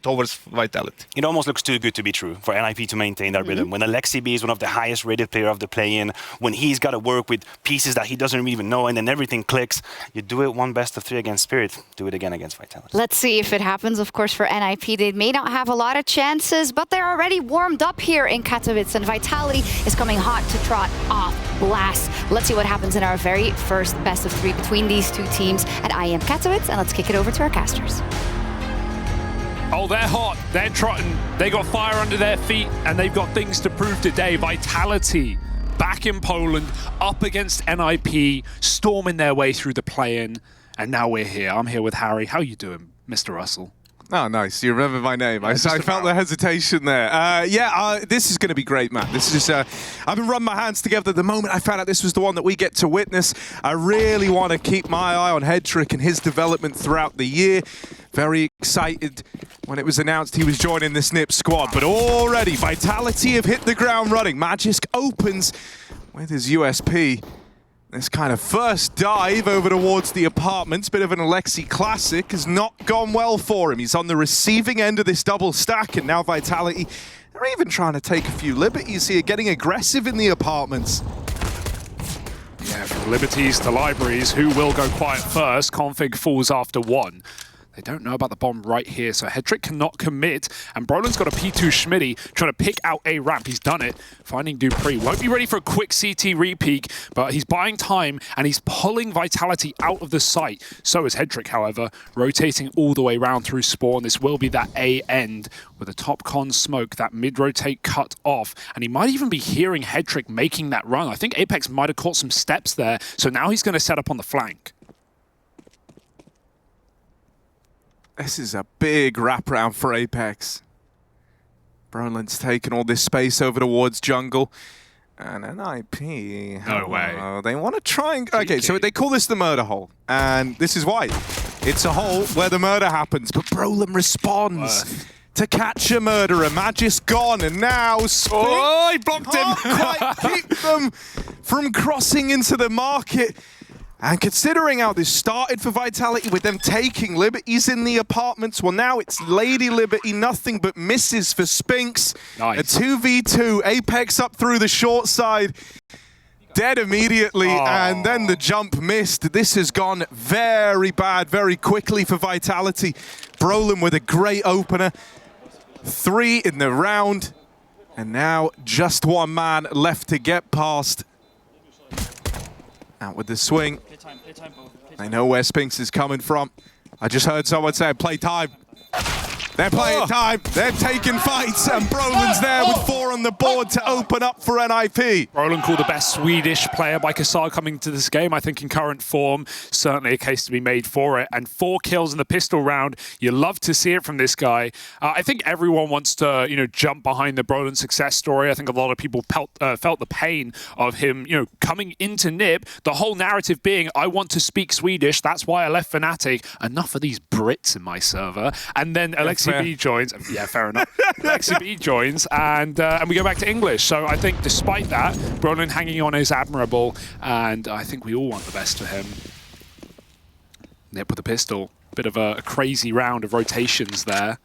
towards Vitality. It almost looks too good to be true for NiP to maintain that rhythm. When Alexibi is one of the highest rated player of the play-in, when he's got to work with pieces that he doesn't even know and then everything clicks, you do it one best of 3 against Spirit, do it again against Vitality. Let's see if it happens. Of course, for NiP, they may not have a lot of chances, but they're already warmed up here in Katowice, and Vitality is coming hot to trot off Blast. Let's see what happens in our very first best of 3 between these two teams at IEM Katowice, and let's kick it over to our casters. Oh, they're hot, they're trotting, they got fire under their feet, and they've got things to prove today. Vitality back in Poland, up against NiP, storming their way through the play-in, and now we're here. I'm here with Harry. How you doing, Mr. Russell? Oh, nice. You remember my name. I felt the hesitation there. This is going to be great, man. This is just, I've been running my hands together the moment I found out this was the one that we get to witness. I really want to keep my eye on Hedrick and his development throughout the year. Very excited when it was announced he was joining this NiP squad. But already, Vitality have hit the ground running. Magisk opens with his USP. This kind of first dive over towards the apartments, bit of an Alexi classic, has not gone well for him. He's on the receiving end of this double stack, and now Vitality, they're even trying to take a few liberties here, getting aggressive in the apartments. Yeah, from liberties to libraries, who will go quiet first? Config falls after 1. They don't know about the bomb right here, so Hedrick cannot commit, and Brolin's got a P2 Schmitty trying to pick out a ramp. He's done it, finding Dupree. Won't be ready for a quick CT repeak, but he's buying time, and he's pulling Vitality out of the site. So is Hedrick, however, rotating all the way around through Spawn. This will be that A end with a top con smoke, that mid-rotate cut off, and he might even be hearing Hedrick making that run. I think Apex might have caught some steps there, so now he's going to set up on the flank. This is a big wraparound for Apex. Brolin's taken all this space over towards jungle. And NiP... No way. They want to try and... Okay, so they call this the murder hole. And this is why. It's a hole where the murder happens. But Brolin responds to catch a murderer. Magisk gone, and now Oh, he blocked him! Quite keep them from crossing into the market. And considering how this started for Vitality with them taking liberties in the apartments, well, now it's Lady Liberty, nothing but misses for Spinks. Nice. A 2v2, Apex up through the short side, dead immediately, and then the jump missed. This has gone very bad, very quickly for Vitality. Brolin with a great opener. 3 in the round, and now just 1 man left to get past. Out with the swing. They know where Spinks is coming from. I just heard someone say, play time. They're playing time, they're taking fights, and Brolin's there with 4 on the board to open up for NiP. Brolin called the best Swedish player by Kassar coming to this game. I think in current form, certainly a case to be made for it. And 4 kills in the pistol round. You love to see it from this guy. I think everyone wants to, jump behind the Brolin success story. I think a lot of people felt the pain of him, coming into NiP. The whole narrative being, I want to speak Swedish. That's why I left Fnatic. Enough of these Brits in my server. And then Alexi B joins. Yeah, fair enough. Alexi B joins, and we go back to English. So I think despite that, Brolin hanging on is admirable, and I think we all want the best for him. NiP with the pistol. Bit of a crazy round of rotations there.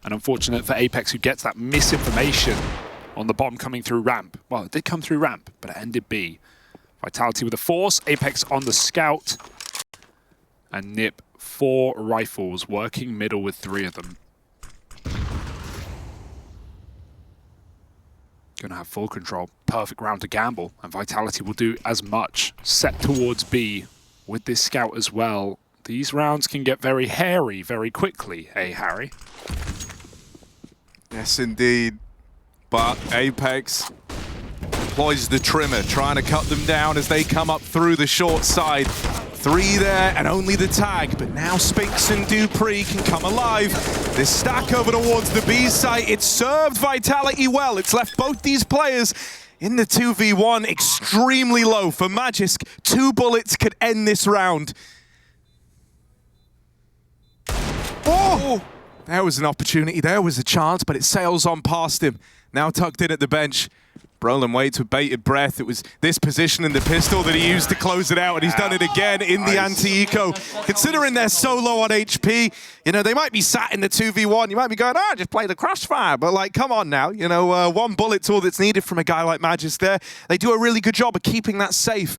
And unfortunate for Apex, who gets that misinformation on the bomb coming through ramp. Well, it did come through ramp, but it ended B. Vitality with a force. Apex on the scout. And NiP 4 rifles, working middle with 3 of them. Gonna have full control. Perfect round to gamble, and Vitality will do as much. Set towards B with this scout as well. These rounds can get very hairy very quickly, eh, Harry? Yes, indeed. But Apex employs the trimmer, trying to cut them down as they come up through the short side. 3 there, and only the tag, but now Spinks and Dupree can come alive. This stack over towards the B site, it served Vitality well. It's left both these players in the 2v1 extremely low. For Magisk, 2 bullets could end this round. Oh! There was an opportunity, there was a chance, but it sails on past him. Now tucked in at the bench. Brolin waits with bated breath. It was this position in the pistol that he used to close it out, and he's done it again in the anti-eco. Considering they're so low on HP, you know, they might be sat in the 2v1. You might be going, just play the crossfire. But, like, come on now. You know, one bullet's all that's needed from a guy like Magis there. They do a really good job of keeping that safe.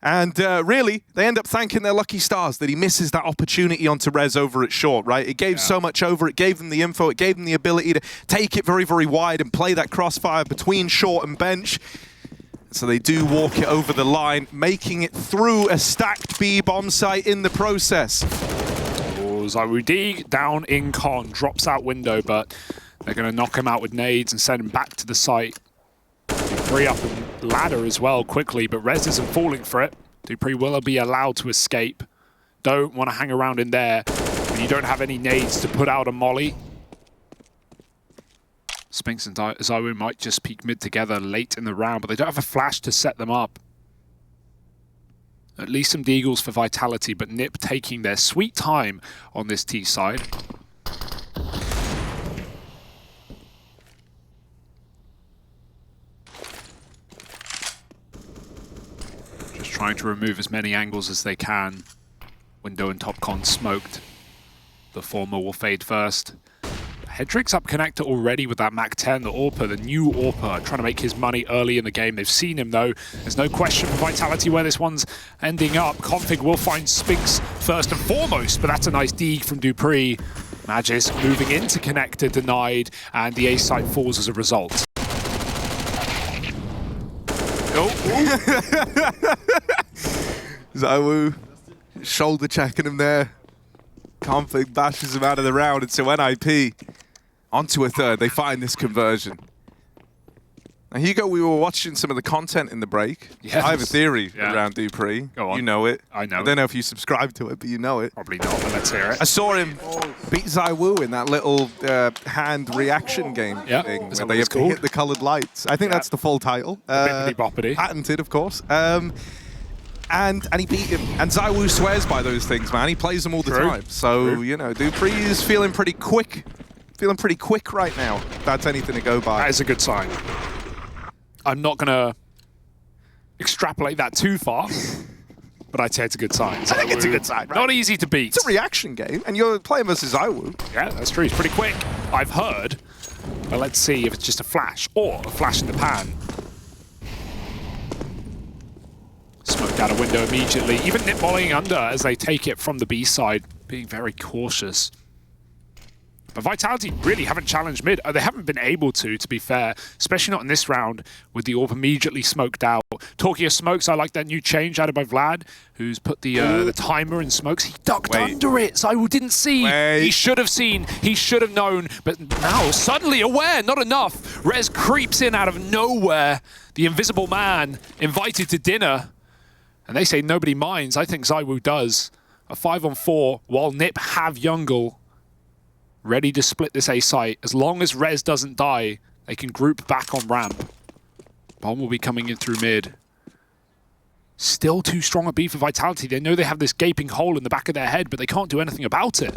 And really, they end up thanking their lucky stars that he misses that opportunity onto Rez over at short, right? It gave so much over. It gave them the info. It gave them the ability to take it very, very wide and play that crossfire between short and bench. So they do walk it over the line, making it through a stacked B bomb site in the process. ZywOo D down in con, drops out window, but they're going to knock him out with nades and send him back to the site. Dupree up and ladder as well quickly, but Rez isn't falling for it. Dupree will be allowed to escape. Don't want to hang around in there when you don't have any nades to put out a molly. Spinks and ZywOo might just peek mid together late in the round, but they don't have a flash to set them up. At least some deagles for Vitality, but NiP taking their sweet time on this T side. Just trying to remove as many angles as they can. Window and top con smoked. The former will fade first. Hedrick's up connector already with that Mac 10, the AWPer, the new AWPer, trying to make his money early in the game. They've seen him though. There's no question for Vitality where this one's ending up. Config will find Spinks first and foremost, but that's a nice deeg from Dupree. Magis moving into connector, denied, and the A site falls as a result. ZywOo shoulder checking him there. Config bashes him out of the round, and so NiP onto a third. They find this conversion. Now, Hugo, we were watching some of the content in the break. Yes. I have a theory around Dupree. Go on. You know it. I know. I don't know if you subscribe to it, but you know it. Probably not, but let's hear it. I saw him beat ZywOo in that little hand reaction game thing where they have to hit the coloured lights. I think that's the full title. Bippity-boppity. Patented, of course. And he beat him. And ZywOo swears by those things, man. He plays them all the time. So, you know, Dupree is feeling pretty quick. Feeling pretty quick right now. If that's anything to go by. That is a good sign. I'm not going to extrapolate that too far, but I'd say it's a good sign. I think it's a good sign, right? Not easy to beat. It's a reaction game, and you're playing versus ZywOo. Yeah, that's true. It's pretty quick, I've heard. But let's see if it's just a flash or a flash in the pan. Smoked out a window immediately. Even NiP volleying under as they take it from the B side, being very cautious. But Vitality really haven't challenged mid. They haven't been able to be fair, especially not in this round with the AWP immediately smoked out. Talking of smokes, I like that new change added by Vlad, who's put the timer in smokes. He ducked under it. ZywOo didn't see. He should have seen. He should have known. But now, suddenly aware, not enough. Rez creeps in out of nowhere. The invisible man invited to dinner. And they say nobody minds. I think ZywOo does. A 5-on-4 while NiP have Jungle ready to split this A site. As long as Rez doesn't die, they can group back on ramp. Bomb will be coming in through mid. Still too strong a B for Vitality. They know they have this gaping hole in the back of their head, but they can't do anything about it.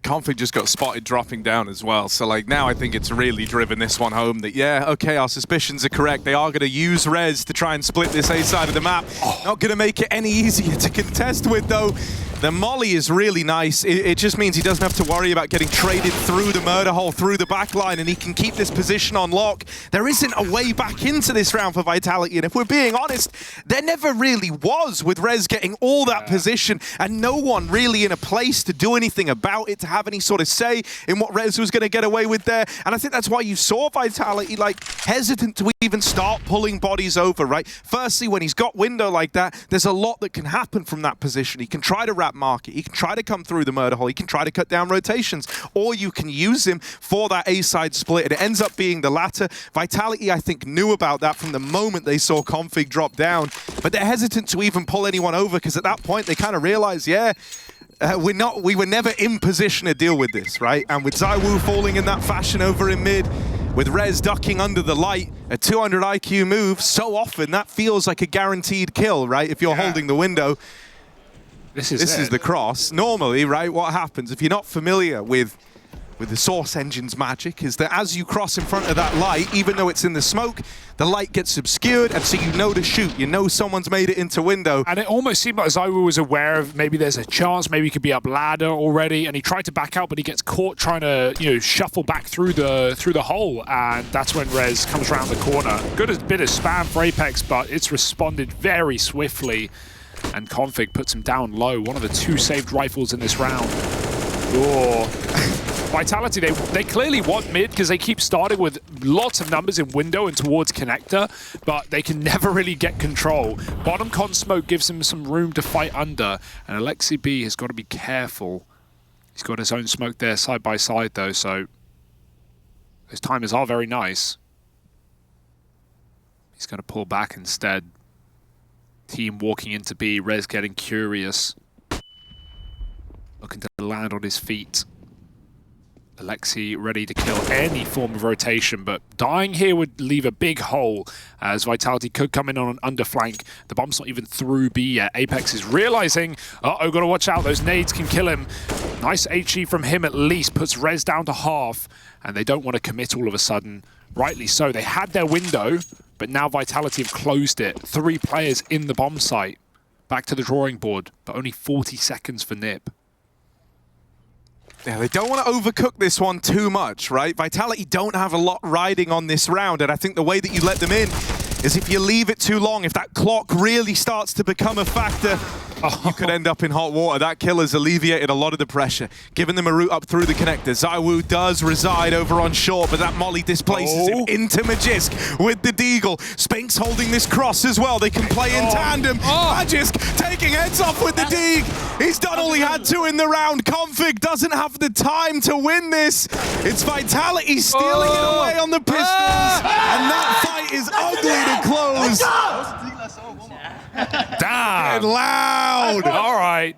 Config just got spotted dropping down as well. So, like, now I think it's really driven this one home that, yeah, okay, our suspicions are correct. They are going to use Rez to try and split this A side of the map. Not going to make it any easier to contest with, though. The molly is really nice. It just means he doesn't have to worry about getting traded through the murder hole, through the back line, and he can keep this position on lock. There isn't a way back into this round for Vitality, and if we're being honest, there never really was, with Rez getting all that position and no one really in a place to do anything about it, to have any sort of say in what Rez was going to get away with there. And I think that's why you saw Vitality, like, hesitant to even start pulling bodies over, right? Firstly, when he's got window like that, there's a lot that can happen from that position. He can try to wrap market, he can try to come through the murder hole, he can try to cut down rotations, or you can use him for that A-side split, and it ends up being the latter. Vitality, I think, knew about that from the moment they saw Config drop down, but they're hesitant to even pull anyone over, because at that point they kind of realize, we were never in position to deal with this, right? And with ZywOo falling in that fashion over in mid, with Rez ducking under the light, a 200 IQ move, so often that feels like a guaranteed kill, right? If you're holding the window. This is the cross. Normally, right, what happens if you're not familiar with with the Source Engine's magic is that as you cross in front of that light, even though it's in the smoke, the light gets obscured, and so you know to shoot. You know someone's made it into window. And it almost seemed like ZywOo was aware of maybe there's a chance, maybe he could be up ladder already, and he tried to back out, but he gets caught trying to, you know, shuffle back through the hole, and that's when Rez comes around the corner. Good bit of spam for Apex, but it's responded very swiftly, and Config puts him down low. One of the 2 saved rifles in this round. Oh. Vitality, they clearly want mid because they keep starting with lots of numbers in window and towards connector, but they can never really get control. Bottom con smoke gives him some room to fight under, and Alexi B has got to be careful. He's got his own smoke there side by side though, so those timers are very nice. He's going to pull back instead. Team walking into B, Rez getting curious. Looking to land on his feet. Alexi ready to kill any form of rotation, but dying here would leave a big hole as Vitality could come in on an underflank. The bomb's not even through B yet. Apex is realizing, uh-oh, gotta watch out, those nades can kill him. Nice HE from him at least, puts Rez down to half, and they don't want to commit all of a sudden. Rightly so, they had their window, but now Vitality have closed it. 3 players in the bomb site. Back to the drawing board, but only 40 seconds for NiP. Yeah, they don't want to overcook this one too much, right? Vitality don't have a lot riding on this round, and I think the way that you let them in is if you leave it too long, if that clock really starts to become a factor, you could end up in hot water. That kill has alleviated a lot of the pressure, giving them a route up through the connector. ZywOo does reside over on short, but that molly displaces him into Magisk with the deagle. Spinks holding this cross as well. They can play in tandem. Magisk taking heads off with the deag. He's done all he had to in the round. Config doesn't have the time to win this. It's Vitality stealing it away on the pistols, and that fight is ugly to close. Damn! Loud! All right.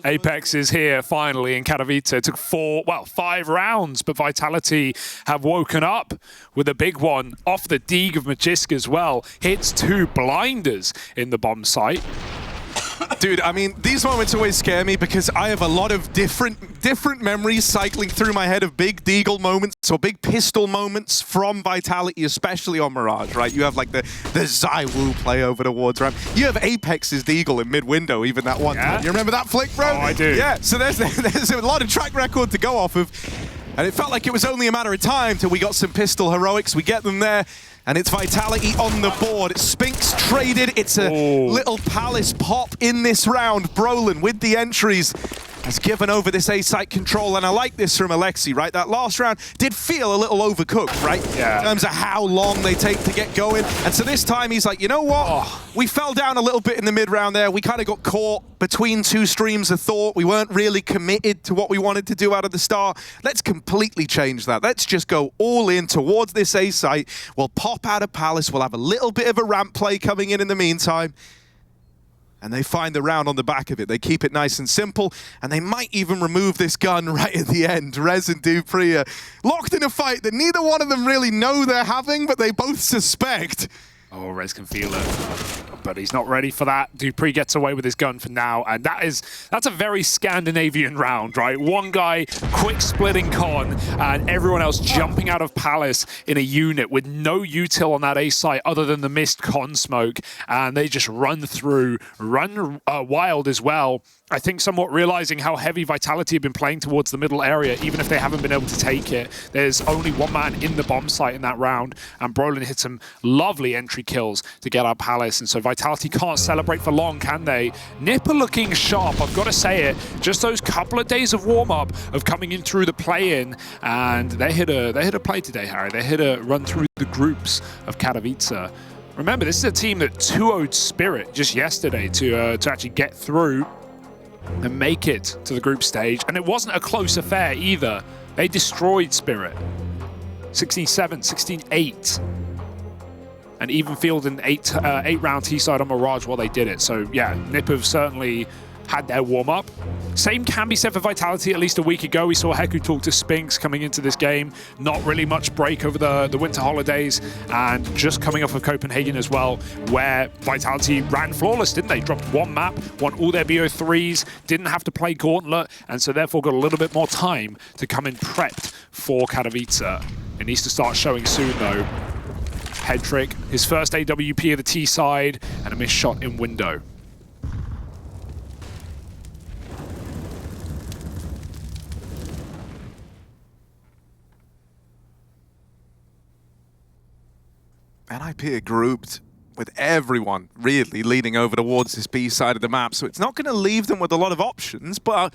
Apex is here finally in Katowice. It took 5 rounds, but Vitality have woken up with a big one off the deag of Magisk as well. Hits 2 blinders in the bomb site. Dude, I mean, these moments always scare me because I have a lot of different memories cycling through my head of big deagle moments or big pistol moments from Vitality, especially on Mirage, right? You have like the ZywOo play over towards ramp. You have Apex's deagle in mid-window, even that one time. You remember that flick, bro? Oh, I do. Yeah, so there's a lot of track record to go off of. And it felt like it was only a matter of time till we got some pistol heroics. We get them there. And it's Vitality on the board. Spinks traded. It's a little Palace pop in this round. Brolin with the entries has given over this A-site control, and I like this from Alexi, right? That last round did feel a little overcooked, right? Yeah. In terms of how long they take to get going. And so this time he's like, you know what? We fell down a little bit in the mid-round there. We kind of got caught between 2 streams of thought. We weren't really committed to what we wanted to do out of the start. Let's completely change that. Let's just go all in towards this A-site. We'll pop out of Palace. We'll have a little bit of a ramp play coming in the meantime. And they find the round on the back of it. They keep it nice and simple, and they might even remove this gun right at the end. Rez and Dupree are locked in a fight that neither one of them really know they're having, but they both suspect. Oh, Rez can feel it, but he's not ready for that. Dupree gets away with his gun for now, and that's a very Scandinavian round, right? One guy quick splitting con, and everyone else jumping out of Palace in a unit with no util on that A site other than the missed con smoke, and they just run through, run wild as well. I think somewhat realizing how heavy Vitality have been playing towards the middle area, even if they haven't been able to take it. There's only one man in the bomb site in that round, and Brolin hit some lovely entry kills to get out Palace, and so Vitality can't celebrate for long, can they? NiP are looking sharp, I've got to say it. Just those couple of days of warm-up of coming in through the play-in, and they hit a play today, Harry. They hit a run through the groups of Katowice. Remember, this is a team that 2-0'd Spirit just yesterday to actually get through and make it to the group stage, and it wasn't a close affair either. They destroyed Spirit. 16-7, 16-8. And even fielded an 8-round T-side on Mirage while they did it. So yeah, NiP have certainly had their warm-up. Same can be said for Vitality. At least a week ago, we saw Heku talk to Spinks coming into this game. Not really much break over the winter holidays, and just coming off of Copenhagen as well, where Vitality ran flawless, didn't they? Dropped one map, won all their BO3s, didn't have to play Gauntlet, and so therefore got a little bit more time to come in prepped for Katowice. It needs to start showing soon, though. Head trick, his first AWP of the T side, and a missed shot in window. NiP are grouped with everyone really leaning over towards this B side of the map, so it's not going to leave them with a lot of options, but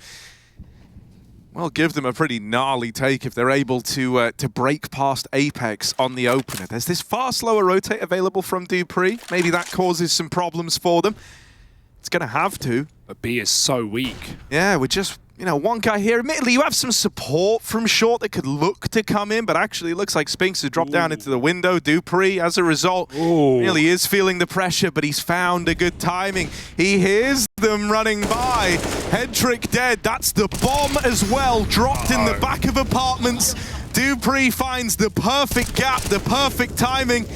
well, give them a pretty gnarly take if they're able to break past Apex on the opener. There's this far slower rotate available from dupreeh. Maybe that causes some problems for them. It's going to have to. But B is so weak. Yeah, we're just, one guy here. Admittedly, you have some support from short that could look to come in, but actually it looks like Spinks has dropped down into the window. dupreeh, as a result, really is feeling the pressure, but he's found a good timing. He hears them running by. Head trick dead. That's the bomb as well, dropped in the back of apartments. dupreeh finds the perfect gap, the perfect timing.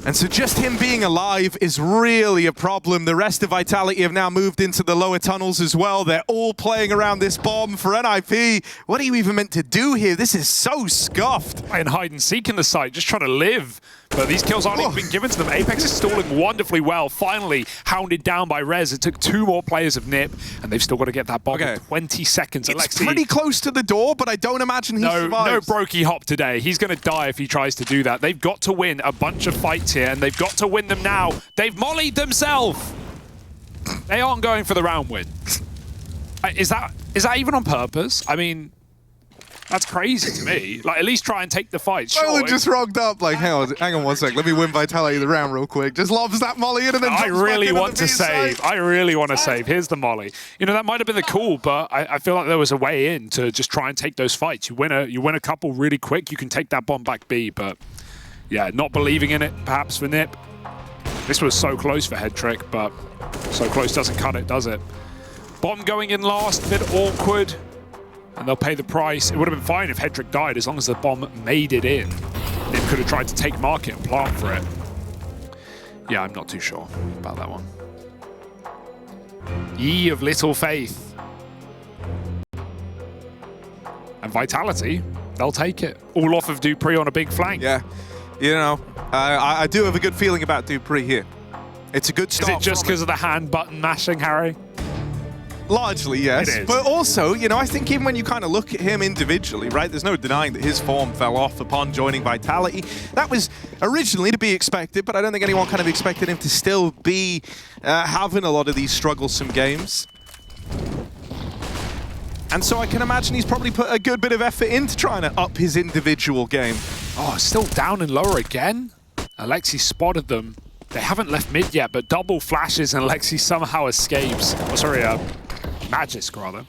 And so just him being alive is really a problem. The rest of Vitality have now moved into the lower tunnels as well. They're all playing around this bomb for NiP. What are you even meant to do here? This is so scuffed. And hide and seek in the site, just trying to live. But these kills aren't even being given to them. Apex is stalling wonderfully well. Finally hounded down by Rez. It took 2 more players of NiP, and they've still got to get that bomb in 20 seconds. It's pretty close to the door, but I don't imagine he survives. No brokey hop today. He's going to die if he tries to do that. They've got to win a bunch of fights here, and they've got to win them now. They've mollied themselves. They aren't going for the round win. Is that even on purpose? I mean, that's crazy to me. Like, at least try and take the fight. Sure, just rogged up. Like, hang on 1 sec. Let me win Vitality the round real quick. Just lobs that molly in and then I really want to save. I really want to save. Here's the molly. That might have been the call, but I feel like there was a way in to just try and take those fights. You win a couple really quick. You can take that bomb back B, but yeah, not believing in it perhaps for NiP. This was so close for Head Trick, but so close doesn't cut it, does it? Bomb going in last, a bit awkward. And they'll pay the price. It would have been fine if Head Trick died as long as the bomb made it in. They could have tried to take market and plant for it. Yeah, I'm not too sure about that one. Ye of little faith. And Vitality, they'll take it. All off of dupreeh on a big flank. Yeah, I do have a good feeling about dupreeh here. It's a good start. Is it just because of the hand button mashing, Harry? Largely, yes. But also, I think even when you kind of look at him individually, right, there's no denying that his form fell off upon joining Vitality. That was originally to be expected, but I don't think anyone kind of expected him to still be having a lot of these strugglesome games. And so I can imagine he's probably put a good bit of effort into trying to up his individual game. Oh, still down and lower again? Alexi spotted them. They haven't left mid yet, but double flashes and Alexi somehow escapes. Oh, sorry, Magisk, rather.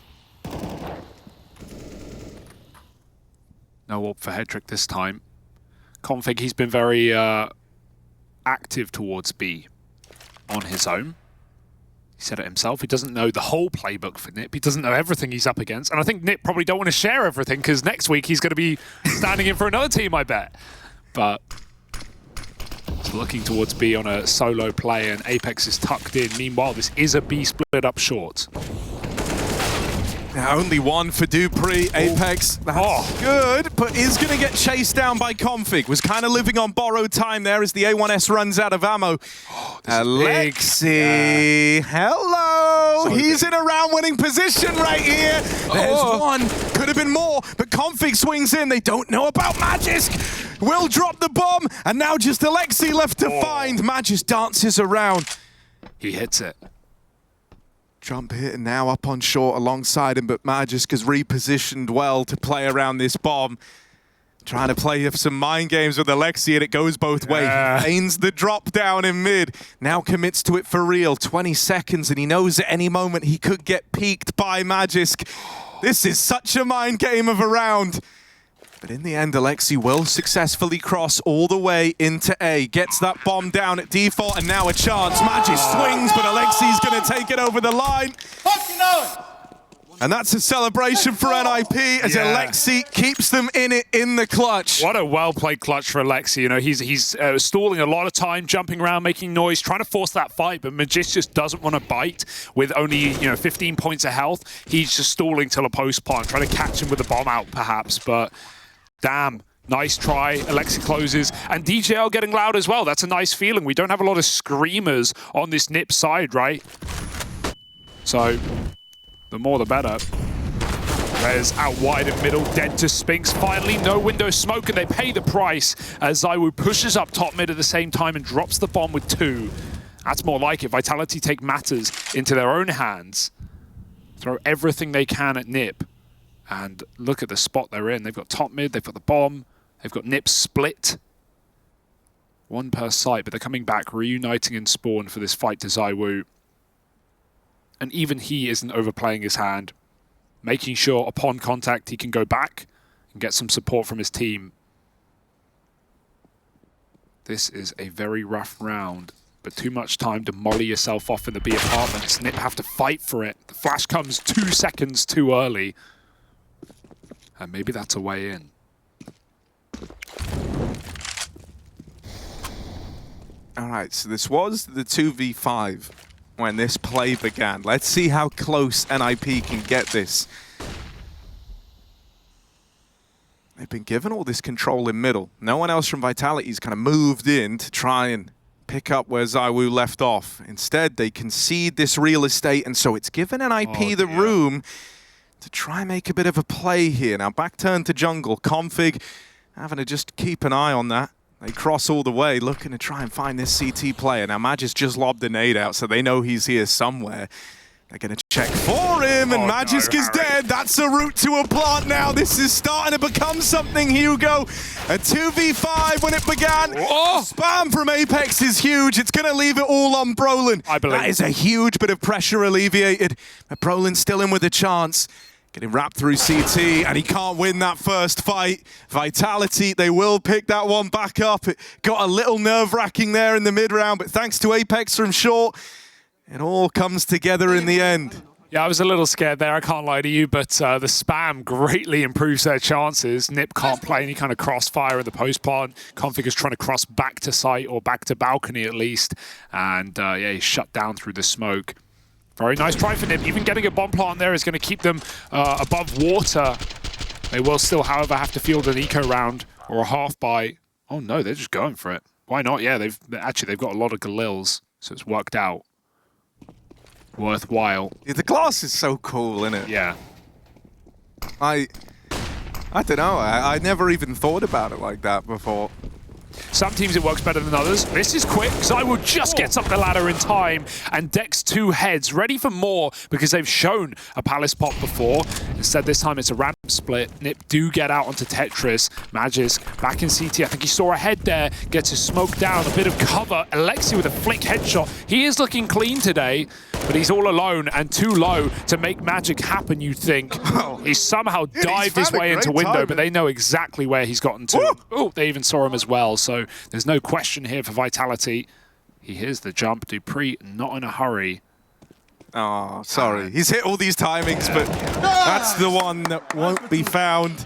No AWP for Head Trick this time. Config, he's been very active towards B on his own. He said it himself. He doesn't know the whole playbook for NiP. He doesn't know everything he's up against. And I think NiP probably don't want to share everything because next week he's going to be standing in for another team, I bet. But looking towards B on a solo play, and Apex is tucked in. Meanwhile, this is a B split up short. Now, only one for dupreeh. Apex, that's good, but is going to get chased down by Config. Was kind of living on borrowed time there as the A1S runs out of ammo. Alexi, hello! So he's in a round-winning position right here. There's one. Could have been more, but Config swings in. They don't know about Magisk. Will drop the bomb, and now just Alexi left to find. Magisk dances around. He hits it. Jump hit and now up on short alongside him, but Magisk has repositioned well to play around this bomb. Trying to play some mind games with Alexi, and it goes both ways. He feigns the drop down in mid. Now commits to it for real. 20 seconds, and he knows at any moment he could get peeked by Magisk. This is such a mind game of a round. But in the end, Alexi will successfully cross all the way into A. Gets that bomb down at default, and now a chance. Magic swings, but Alexi's going to take it over the line. And that's a celebration for NiP as Alexi keeps them in it in the clutch. What a well-played clutch for Alexi. You know, he's stalling a lot of time, jumping around, making noise, trying to force that fight, but Magis just doesn't want to bite with only, 15 points of health. He's just stalling till a post plant, trying to catch him with the bomb out, perhaps, but damn. Nice try, Alexi closes, and DJL getting loud as well. That's a nice feeling. We don't have a lot of screamers on this NiP side, right? So, the more the better. There's out wide in middle, dead to Spinks. Finally, no window smoke, and they pay the price as ZywOo pushes up top mid at the same time and drops the bomb with 2. That's more like it. Vitality take matters into their own hands. Throw everything they can at NiP. And look at the spot they're in. They've got top mid, they've got the bomb, they've got NiP split. 1 per site, but they're coming back, reuniting in spawn for this fight to ZywOo. And even he isn't overplaying his hand, making sure upon contact he can go back and get some support from his team. This is a very rough round, but too much time to molly yourself off in the B apartments. NiP have to fight for it. The flash comes 2 seconds too early. And maybe that's a way in. All right, so this was the 2v5 when this play began. Let's see how close NiP can get this. They've been given all this control in middle. No one else from Vitality's kind of moved in to try and pick up where ZywOo left off. Instead, they concede this real estate, and so it's given NiP the room to try and make a bit of a play here. Now, back turn to jungle. Config having to just keep an eye on that. They cross all the way, looking to try and find this CT player. Now, Magis just lobbed a nade out, so they know he's here somewhere. They're going to check for him, and Magisk is dead. That's a route to a plant now. This is starting to become something, Hugo. A 2v5 when it began. Spam from Apex is huge. It's going to leave it all on Brolin. I believe. That is a huge bit of pressure alleviated. But Brolin's still in with a chance. Getting wrapped through CT, and he can't win that first fight. Vitality, they will pick that one back up. It got a little nerve-wracking there in the mid-round, but thanks to Apex from short, it all comes together in the end. Yeah, I was a little scared there, I can't lie to you, but the spam greatly improves their chances. NiP can't play any kind of crossfire at the post plant. Config is trying to cross back to site, or back to balcony at least, and yeah, he's shut down through the smoke. Very nice try for NiP. Even getting a bomb plant there is going to keep them above water. They will still, however, have to field an eco round or a half buy. Oh no, they're just going for it. Why not? Yeah, they've got a lot of Galils, so it's worked out. Worthwhile. Yeah, the glass is so cool, isn't it? Yeah. I don't know. I never even thought about it like that before. Some teams it works better than others. This is quick. ZywOo just gets up the ladder in time and decks 2 heads, ready for more because they've shown a Palace pop before. Instead, this time it's a random split. NiP do get out onto Tetris. Magisk back in CT. I think he saw a head there. Gets his smoke down. A bit of cover. Alexi with a flick headshot. He is looking clean today, but he's all alone and too low to make magic happen, you'd think. He somehow dived his way into window, but they know exactly where he's gotten to. Oh, they even saw him as well. So there's no question here for Vitality. He hears the jump. Dupree not in a hurry. Oh, sorry. He's hit all these timings, but that's the one that won't be found.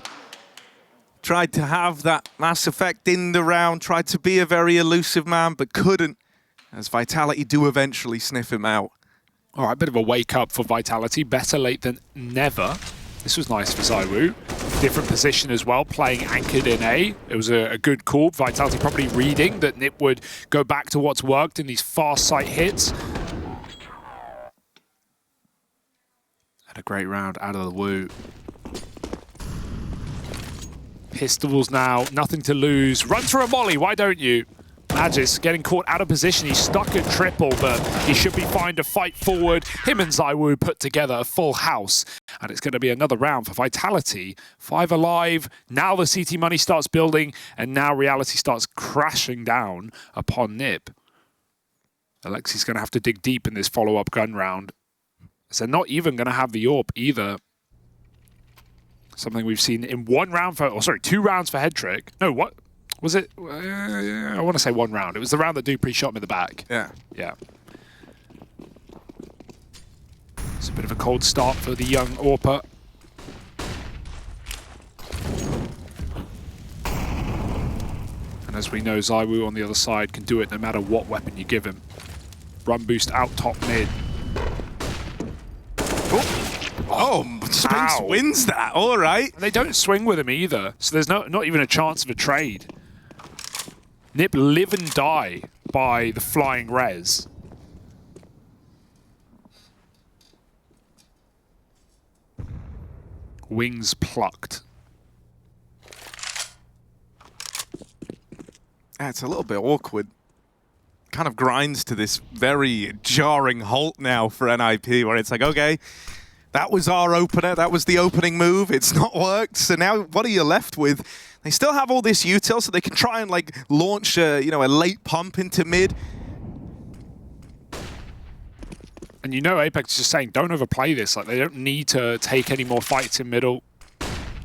Tried to have that mass effect in the round, tried to be a very elusive man, but couldn't, as Vitality do eventually sniff him out. All right, bit of a wake up for Vitality. Better late than never. This was nice for ZywOo. Different position as well, playing anchored in A. It was a good call. Vitality probably reading that NiP would go back to what's worked in these fast sight hits. Had a great round out of the Woo. Pistols now, nothing to lose. Run through a molly, why don't you? Magis getting caught out of position. He's stuck at triple, but he should be fine to fight forward. Him and ZywOo put together a full house. And it's going to be another round for Vitality. 5 alive. Now the CT money starts building, and now reality starts crashing down upon NiP. Alexi's going to have to dig deep in this follow-up gun round. So they're not even going to have the AWP either. Something we've seen in 1 round for, or sorry, 2 rounds for Headtrick. No, what was it? I want to say 1 round. It was the round that Dupree shot him in the back. Yeah. Yeah. It's a bit of a cold start for the young Orpa. And as we know, ZywOo on the other side can do it no matter what weapon you give him. Run boost out top mid. Oh, Spinks wins that. All right. And they don't swing with him either, so there's not even a chance of a trade. NiP live and die by the flying res. Wings plucked. Yeah, it's a little bit awkward. Kind of grinds to this very jarring halt now for NiP, where it's like, okay, that was our opener. That was the opening move. It's not worked. So now what are you left with? They still have all this util, so they can try and like launch a late pump into mid. And Apex is just saying, don't overplay this. Like, they don't need to take any more fights in middle.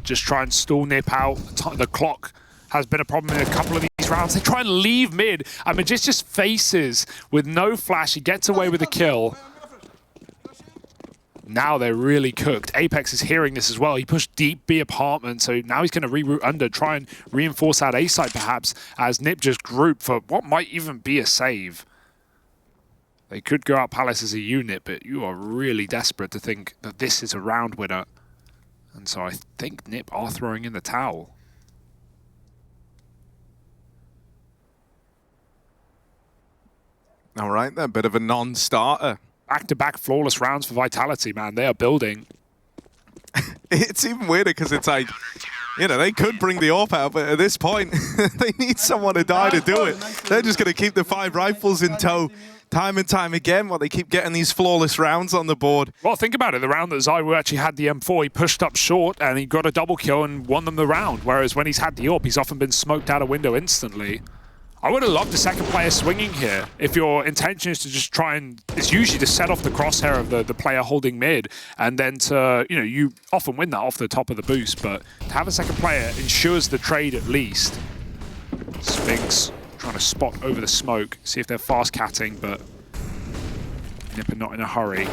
Just try and stall NiP out. The clock has been a problem in a couple of these rounds. They try and leave mid. And Magis just faces with no flash. He gets away with a kill. Now they're really cooked. Apex is hearing this as well. He pushed deep B apartment, so now he's going to reroute under, try and reinforce that A side perhaps, as NiP just group for what might even be a save. They could go out Palace as a unit, but you are really desperate to think that this is a round winner. And so I think NiP are throwing in the towel. All right, then, a bit of a non-starter. Back-to-back flawless rounds for Vitality, man. They are building. It's even weirder because it's like, they could bring the AWP out, but at this point, they need someone to die to do it. They're just going to keep the 5 rifles in tow time and time again while they keep getting these flawless rounds on the board. Well, think about it. The round that ZywOo actually had the M4, he pushed up short and he got a double kill and won them the round. Whereas when he's had the AWP, he's often been smoked out a window instantly. I would have loved a second player swinging here. If your intention is to just try and, it's usually to set off the crosshair of the player holding mid, and then to, you often win that off the top of the boost, but to have a second player ensures the trade at least. Spinks trying to spot over the smoke, see if they're fast catting, but NiP are not in a hurry.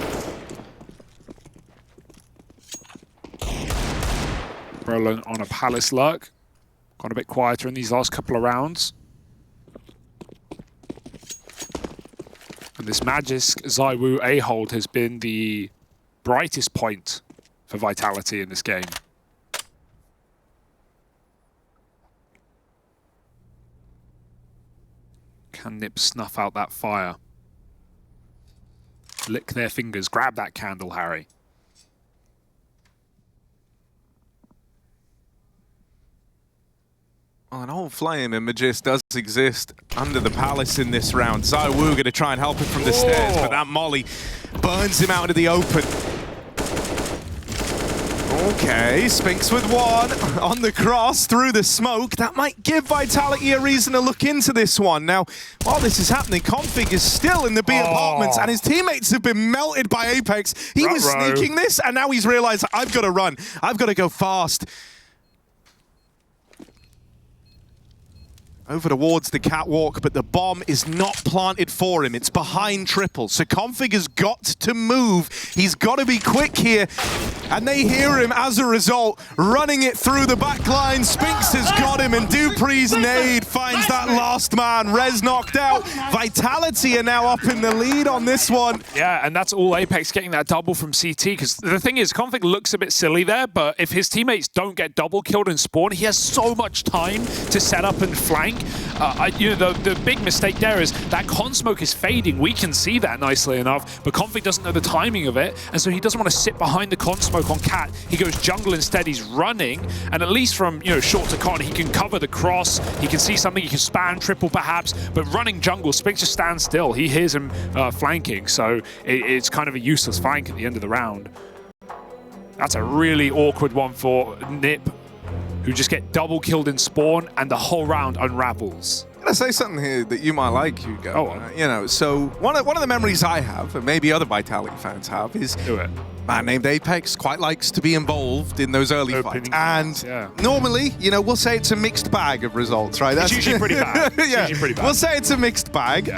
Roland on a Palace lurk. Gone a bit quieter in these last couple of rounds. And this Magisk ZywOo A-hold has been the brightest point for Vitality in this game. Can NiP snuff out that fire? Lick their fingers. Grab that candle, Harry. Well, an old flame in Magis does exist under the Palace in this round. ZywOo going to try and help him from the stairs, but that molly burns him out into the open. Okay, Spinks with 1 on the cross through the smoke. That might give Vitality a reason to look into this one. Now, while this is happening, Config is still in the B apartments, and his teammates have been melted by Apex. He was sneaking this, and now he's realized, I've got to run. I've got to go fast. Over towards the catwalk, but the bomb is not planted for him. It's behind triple. So Config has got to move. He's got to be quick here. And they hear him as a result, running it through the back line. Spinks has got him, and Dupree's nade finds that last man. Rez knocked out. Vitality are now up in the lead on this one. Yeah, and that's all Apex getting that double from CT, because the thing is, Config looks a bit silly there, but if his teammates don't get double killed and spawn, he has so much time to set up and flank. The big mistake there is that con smoke is fading. We can see that nicely enough, but Config doesn't know the timing of it, and so he doesn't want to sit behind the con smoke on Cat. He goes jungle instead. He's running, and at least from short to con, he can cover the cross. He can see something. He can span triple perhaps, but running jungle, Spinks just stands still. He hears him flanking, so it's kind of a useless flank at the end of the round. That's a really awkward one for NiP, who just get double killed in spawn, and the whole round unravels. gonna say something here that you might like, Hugo. Oh. You know, so one of the memories I have, and maybe other Vitality fans have, is Do it. a man named Apex quite likes to be involved in those early Opening fights. fights, And yeah. normally, you know, we'll say it's a mixed bag of results, right? It's usually pretty bad. It's Yeah, usually pretty bad. we'll say it's a mixed bag.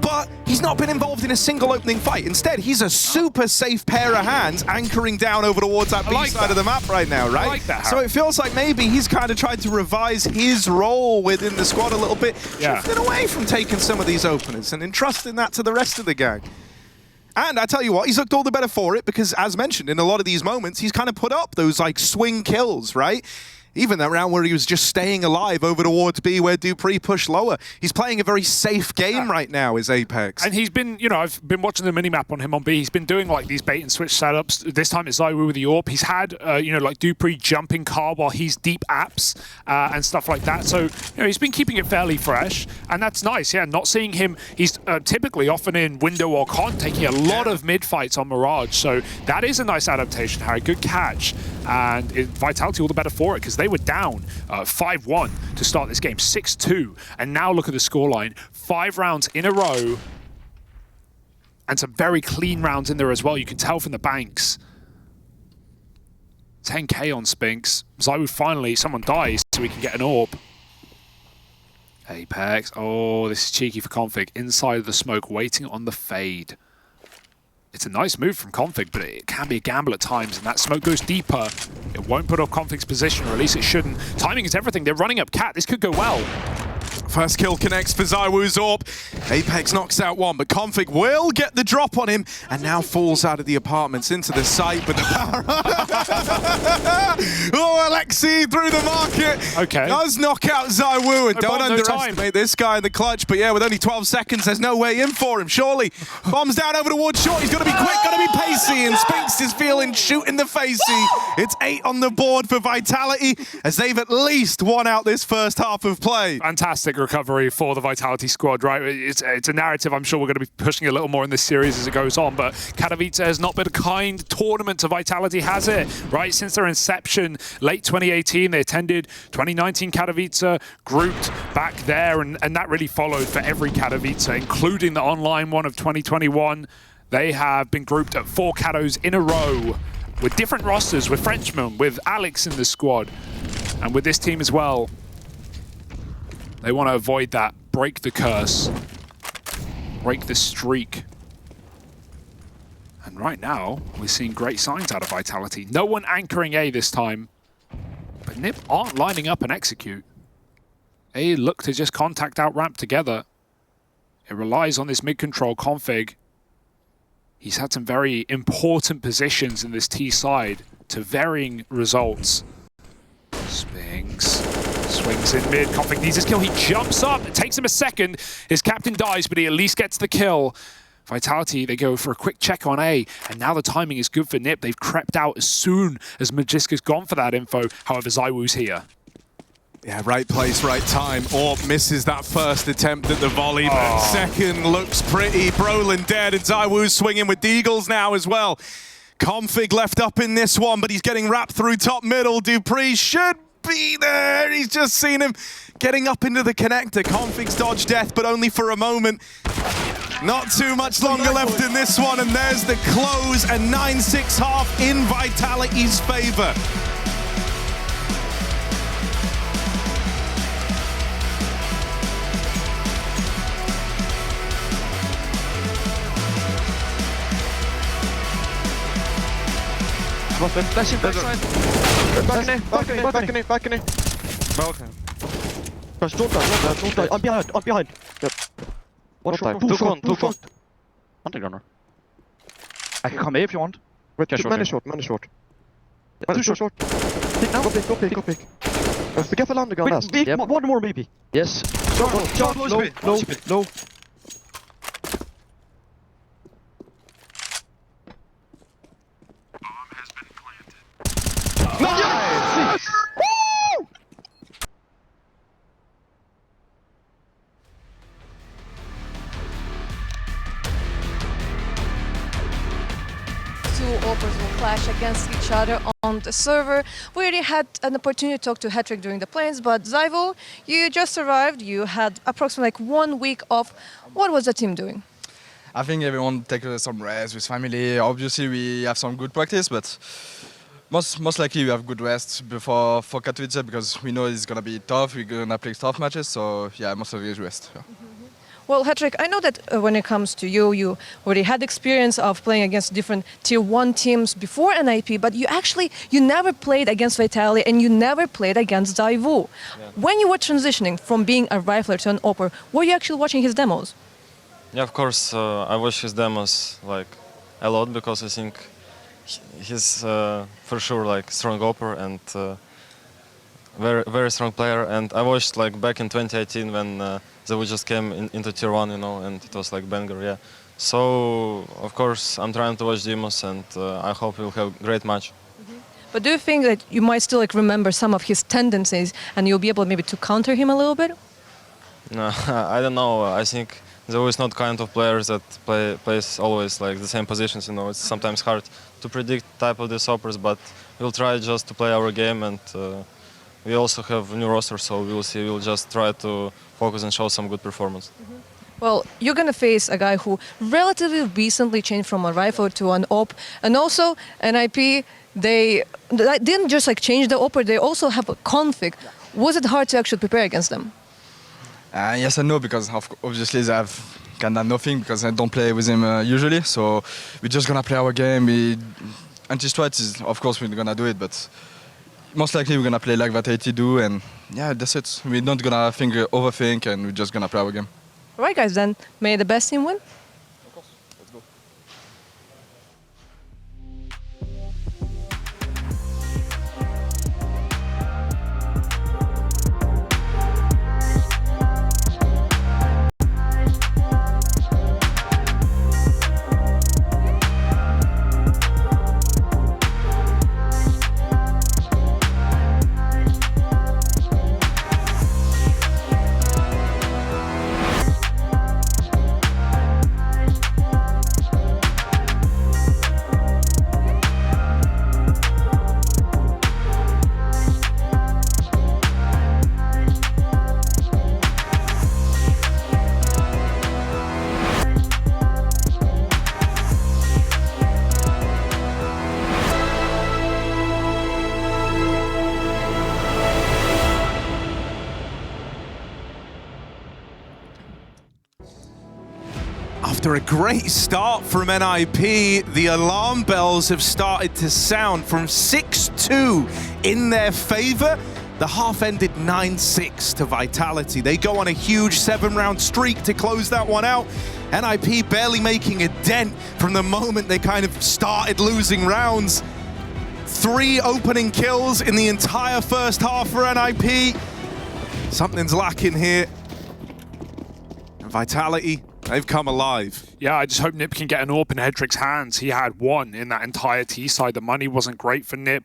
But he's not been involved in a single opening fight. Instead, he's a super safe pair of hands anchoring down over towards that B like side that. of the map right now, right? like that, So Harry. it feels like maybe he's kind of tried to revise his role within the squad a little bit, Yeah. shifting away from taking some of these openers and entrusting that to the rest of the gang. And I tell you what, he's looked all the better for it because, as mentioned, in a lot of these moments, he's kind of put up those like swing kills, right? Even that round where he was just staying alive over towards B where Dupree pushed lower. He's playing a very safe game right now, is Apex. And he's been, you know, I've been watching the minimap on him on B. He's been doing like these bait and switch setups. This time it's ZywOo with the AWP. He's had, you know, like Dupree jumping car while he's deep apps and stuff like that. So, you know, he's been keeping it fairly fresh. And that's nice, yeah. Not seeing him, he's typically often in window or con, taking a lot of mid fights on Mirage. So that is a nice adaptation, Harry. Good catch. And Vitality all the better for it because they were down 5-1 to start this game, 6-2. And now look at the scoreline. 5 rounds in a row. And some very clean rounds in there as well. You can tell from the banks. 10k on Spinks. ZywOo finally, someone dies so we can get an AWP. Apex. Oh, this is cheeky for Config. Inside of the smoke, waiting on the fade. It's a nice move from Config, but it can be a gamble at times, and that smoke goes deeper. It won't put off Config's position, or at least it shouldn't. Timing is everything. They're running up Cat. This could go well. First kill connects for ZywOo's AWP. Apex knocks out one, but Config will get the drop on him and now falls out of the apartments into the site, but the power... Oh, Alexi through the market. Okay. Does knock out ZywOo, and No don't bomb, no underestimate this guy in the clutch, but yeah, with only 12 seconds, there's no way in for him, surely. Bombs down over towards short. He's got to be quick, got to be pacey, and Spinks is feeling shoot in the facey. It's 8 on the board for Vitality, as they've at least won out this first half of play. Fantastic recovery for the Vitality squad, right? It's a narrative I'm sure we're going to be pushing a little more in this series as it goes on, but Katowice has not been a kind tournament to Vitality, has it? Right? Since their inception, late 2018, they attended 2019 Katowice, grouped back there, and that really followed for every Katowice, including the online one of 2021. They have been grouped at 4 Katos in a row with different rosters, with Frenchmen, with Alex in the squad, and with this team as well. They want to avoid that, break the curse, break the streak. And right now, we're seeing great signs out of Vitality. No one anchoring A this time, but NiP aren't lining up and execute. A look to just contact out ramp together. It relies on this mid-control Config. He's had some very important positions in this T side to varying results. Spinks. Swings in mid. Config needs his kill. He jumps up. It takes him a second. His captain dies, but he at least gets the kill. Vitality, they go for a quick check on A, and now the timing is good for NiP. They've crept out as soon as Magiska's gone for that info. However, ZywOo's here. Yeah, right place, right time. Orp misses that first attempt at the volley, but second looks pretty. Brolin dead, and ZywOo's swinging with Deagles now as well. Config left up in this one, but he's getting wrapped through top middle. Dupree should be there. He's just seen him getting up into the connector. Config's dodged death, but only for a moment. Not too much longer left in this one, and there's the close, a 9-6 half in Vitality's favor. Flashing backside. Back in it. Okay. Guys, don't die. I'm behind. Yep. One shot. Two front. Hunting gunner. I can come A if you want. Wait, man is short. Two short. Pick now. Go pick. Be careful on the gun last. Yep. One more maybe. Yes. Short. Low. Nice! Woo! So Opers will clash against each other on the server. We already had an opportunity to talk to Hattrick during the planes, but ZywOo, you just arrived. You had approximately like 1 week off. What was the team doing? I think everyone take some rest with family. Obviously, we have some good practice, but most likely we have good rest before for Katowice because we know it's gonna be tough. We're gonna play tough matches, so yeah, most of it is rest. Yeah. Well, Hattrick, I know that when it comes to you, you already had experience of playing against different Tier 1 teams before NiP, but you never played against Vitality and you never played against ZywOo. Yeah. When you were transitioning from being a rifler to an Oper, were you actually watching his demos? Yeah, of course. I watch his demos like a lot because I think he's for sure like strong Oper and very strong player. And I watched like back in 2018 when ZywOo just came into Tier 1, you know, and it was like banger, yeah. So of course I'm trying to watch demos and I hope we'll have a great match. But do you think that you might still like remember some of his tendencies and you'll be able maybe to counter him a little bit? No, I don't know. I think ZywOo is not kind of players that plays always like the same positions, you know. It's sometimes hard to predict type of these Opers, but we'll try just to play our game and we also have a new roster, so we'll see. We'll just try to focus and show some good performance. Well, you're going to face a guy who relatively recently changed from a rifle to an op, and also NiP, they didn't just like change the Oper, they also have a config. Was it hard to actually prepare against them? Yes and no, because obviously they have kind of nothing because I don't play with him usually. So we're just gonna play our game. Anti-strat is, of course, we're gonna do it, but most likely we're gonna play like Vitality do, and yeah, that's it. We're not gonna overthink, and we're just gonna play our game. All right, guys, then may the best team win. Of course, let's go. After a great start from NiP, the alarm bells have started to sound from 6-2 in their favor. The half ended 9-6 to Vitality. They go on a huge 7-round streak to close that one out. NiP barely making a dent from the moment they kind of started losing rounds. 3 opening kills in the entire first half for NiP. Something's lacking here. And Vitality, they've come alive. Yeah, I just hope NiP can get an AWP in Hedrick's hands. He had 1 in that entire T side. The money wasn't great for NiP.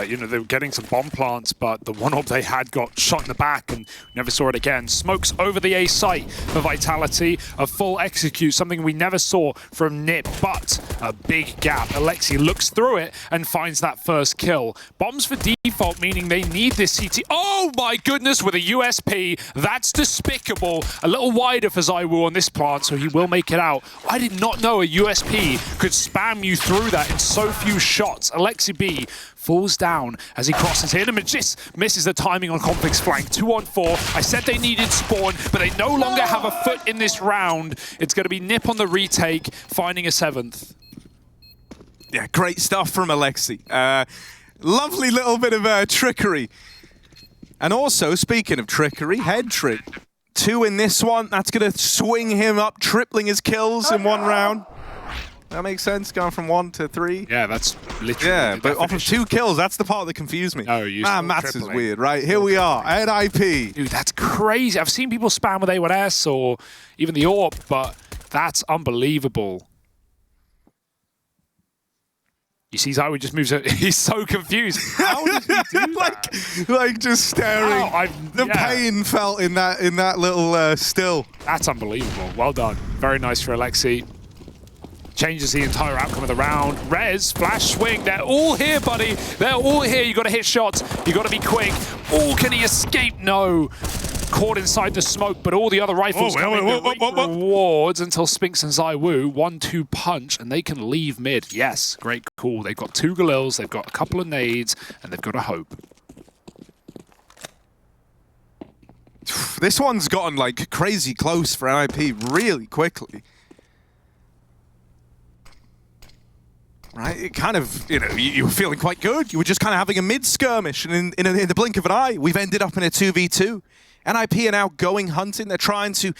You know, they were getting some bomb plants, but the 1 AWP they had got shot in the back and never saw it again. Smokes over the A site for Vitality. A full execute, something we never saw from NiP, but a big gap. Alexi looks through it and finds that first kill. Bombs for default, meaning they need this CT. Oh my goodness, with a USP. That's despicable. A little wider for ZywOo on this plant, so he will make it out. I did not know a USP could spam you through that in so few shots. Alexi B falls down as he crosses in, and Magis misses the timing on Conflict's flank. 2-on-4. I said they needed spawn, but they no longer have a foot in this round. It's going to be NiP on the retake, finding a 7th. Yeah, great stuff from Alexi. Lovely little bit of trickery. And also, speaking of trickery, head trick. 2 in this one. That's going to swing him up, tripling his kills in 1 round. That makes sense, going from 1 to 3. Yeah, that's literally Yeah, but off of 2 kills, that's the part that confused me. No, you maths is weird, right? Here we are, at NiP. Dude, that's crazy. I've seen people spam with A1S or even the AWP, but that's unbelievable. You see ZywOo just moves it. He's so confused. How did he do that? like just staring. The pain felt in that little still. That's unbelievable. Well done. Very nice for Alexi. changes the entire outcome of the round. Rez, flash swing, they're all here, buddy. They're all here. You got to hit shots. You got to be quick. Oh, can he escape? No. Caught inside the smoke, but all the other rifles coming with rewards until Spinks and ZywOo 1-2 punch, and they can leave mid. Yes, great call. They've got 2 Galils, they've got a couple of nades, and they've got a hope. This one's gotten like crazy close for NiP really quickly. Right, it kind of, you know, you were feeling quite good. You were just kind of having a mid-skirmish, and in the blink of an eye, we've ended up in a 2v2. NiP are now going hunting. They're trying to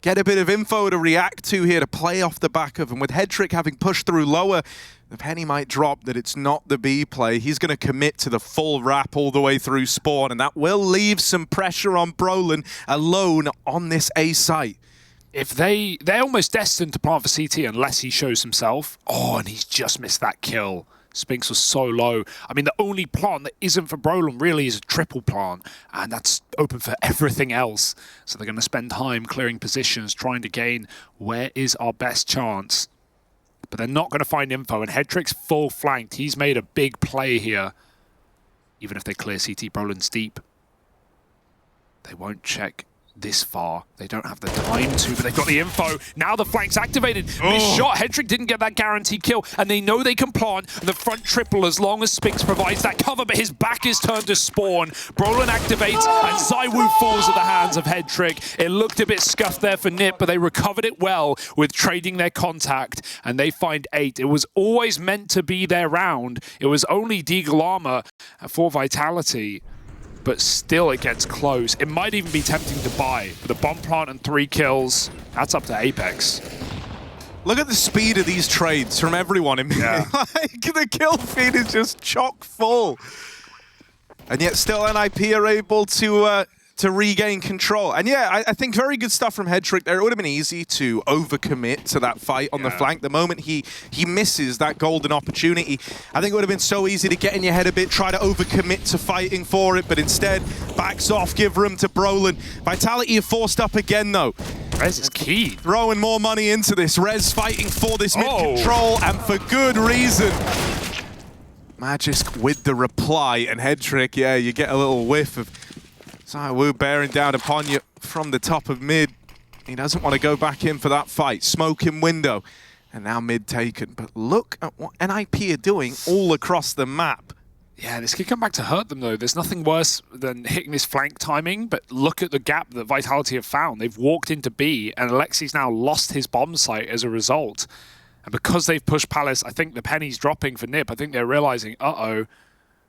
get a bit of info to react to here, to play off the back of. And with Hedrick having pushed through lower, the penny might drop that it's not the B play. He's going to commit to the full wrap all the way through spawn, and that will leave some pressure on Brolin alone on this A site. If they're almost destined to plant for CT unless he shows himself. Oh, and he's just missed that kill. Spinks was so low. I mean, the only plant that isn't for Brolin really is a triple plant, and that's open for everything else. So they're going to spend time clearing positions, trying to gain where is our best chance. But they're not going to find info, and Hedrick's full flanked. He's made a big play here. Even if they clear CT, Brolin's deep. They won't check this far. They don't have the time to, but they've got the info. Now the flank's activated. This shot, Hedrick didn't get that guaranteed kill, and they know they can plant the front triple as long as Spinks provides that cover, but his back is turned to spawn. Brolin activates, and ZywOo falls at the hands of Hedrick. It looked a bit scuffed there for NiP, but they recovered it well with trading their contact, and they find 8. It was always meant to be their round. It was only Deagle armor for Vitality, but still it gets close. It might even be tempting to buy. But the bomb plant and 3 kills, that's up to Apex. Look at the speed of these trades from everyone in yeah. Like, the kill feed is just chock full. And yet still NiP are able to regain control. And yeah, I think very good stuff from Hedrick there. It would have been easy to overcommit to that fight on the flank. The moment he misses that golden opportunity, I think it would have been so easy to get in your head a bit, try to overcommit to fighting for it, but instead backs off, give room to Brolin. Vitality are forced up again though. Rez is key. Throwing more money into this. Rez fighting for this mid-control, and for good reason. Magisk with the reply, and Hedrick, yeah, you get a little whiff of ZywOo bearing down upon you from the top of mid. He doesn't want to go back in for that fight. Smoke in window, and now mid taken. But look at what NiP are doing all across the map. Yeah, this could come back to hurt them, though. There's nothing worse than hitting this flank timing, but look at the gap that Vitality have found. They've walked into B, and Alexi's now lost his bomb site as a result. And because they've pushed Palace, I think the penny's dropping for NiP. I think they're realizing, uh-oh,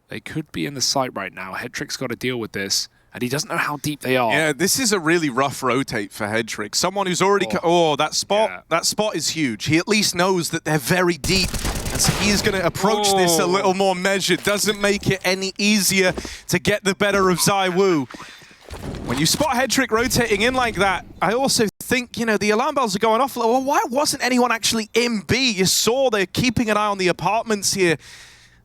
they could be in the site right now. Hedrick's got to deal with this. And he doesn't know how deep they are. Yeah, this is a really rough rotate for Hedrick. Someone who's already... that spot is huge. He at least knows that they're very deep. And so he's going to approach this a little more measured. Doesn't make it any easier to get the better of ZywOo. When you spot Hedrick rotating in like that, I also think, you know, the alarm bells are going off. Well, why wasn't anyone actually in B? You saw they're keeping an eye on the apartments here.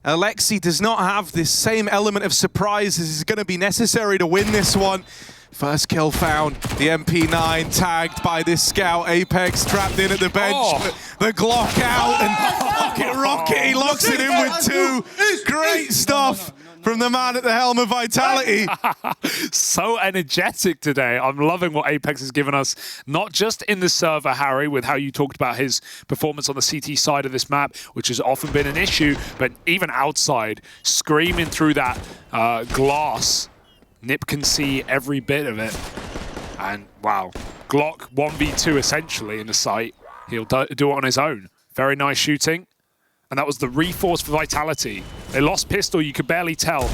Alexi does not have this same element of surprise as is going to be necessary to win this one. First kill found. The MP9 tagged by this scout. Apex trapped in at the bench. The Glock out, and Rocket, he locks it in with 2. Great stuff from the man at the helm of Vitality. So energetic today. I'm loving what Apex has given us, not just in the server, Harry, with how you talked about his performance on the CT side of this map, which has often been an issue, but even outside, screaming through that glass. NiP can see every bit of it. And wow, Glock 1v2 essentially in the site. He'll do it on his own. Very nice shooting. And that was the reforce for Vitality. They lost pistol, you could barely tell.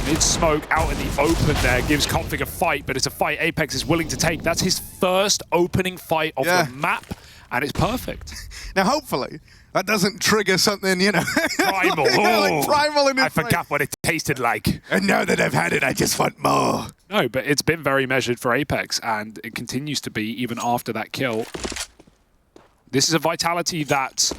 Mid-smoke out in the open there gives Config a fight, but it's a fight Apex is willing to take. That's his first opening fight of the map, and it's perfect. Now, hopefully, that doesn't trigger something, you know. Primal. Like primal in I forgot what it tasted like. And now that I've had it, I just want more. No, but it's been very measured for Apex, and it continues to be even after that kill. This is a Vitality that,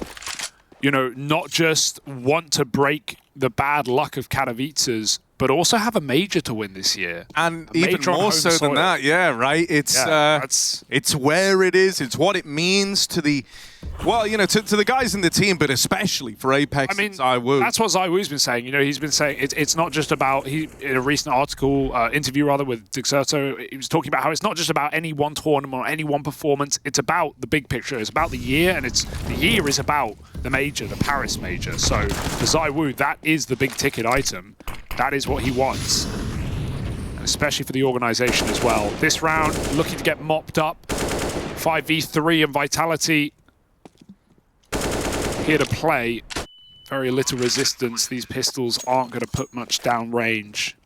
you know, not just want to break the bad luck of Katowice's, but also have a major to win this year. And a even more so than that, yeah, right? It's where it is, it's what it means to the, well, you know, to the guys in the team, but especially for Apex and ZywOo. That's what ZywOo's been saying. You know, he's been saying it's not just about, in a recent interview with Dexerto, he was talking about how it's not just about any one tournament or any one performance, it's about the big picture, it's about the year, and the year is about the major, the Paris major. So for ZywOo, that is the big ticket item. That is what he wants. And especially for the organization as well. This round, looking to get mopped up. 5v3 and Vitality here to play. Very little resistance. These pistols aren't going to put much down range.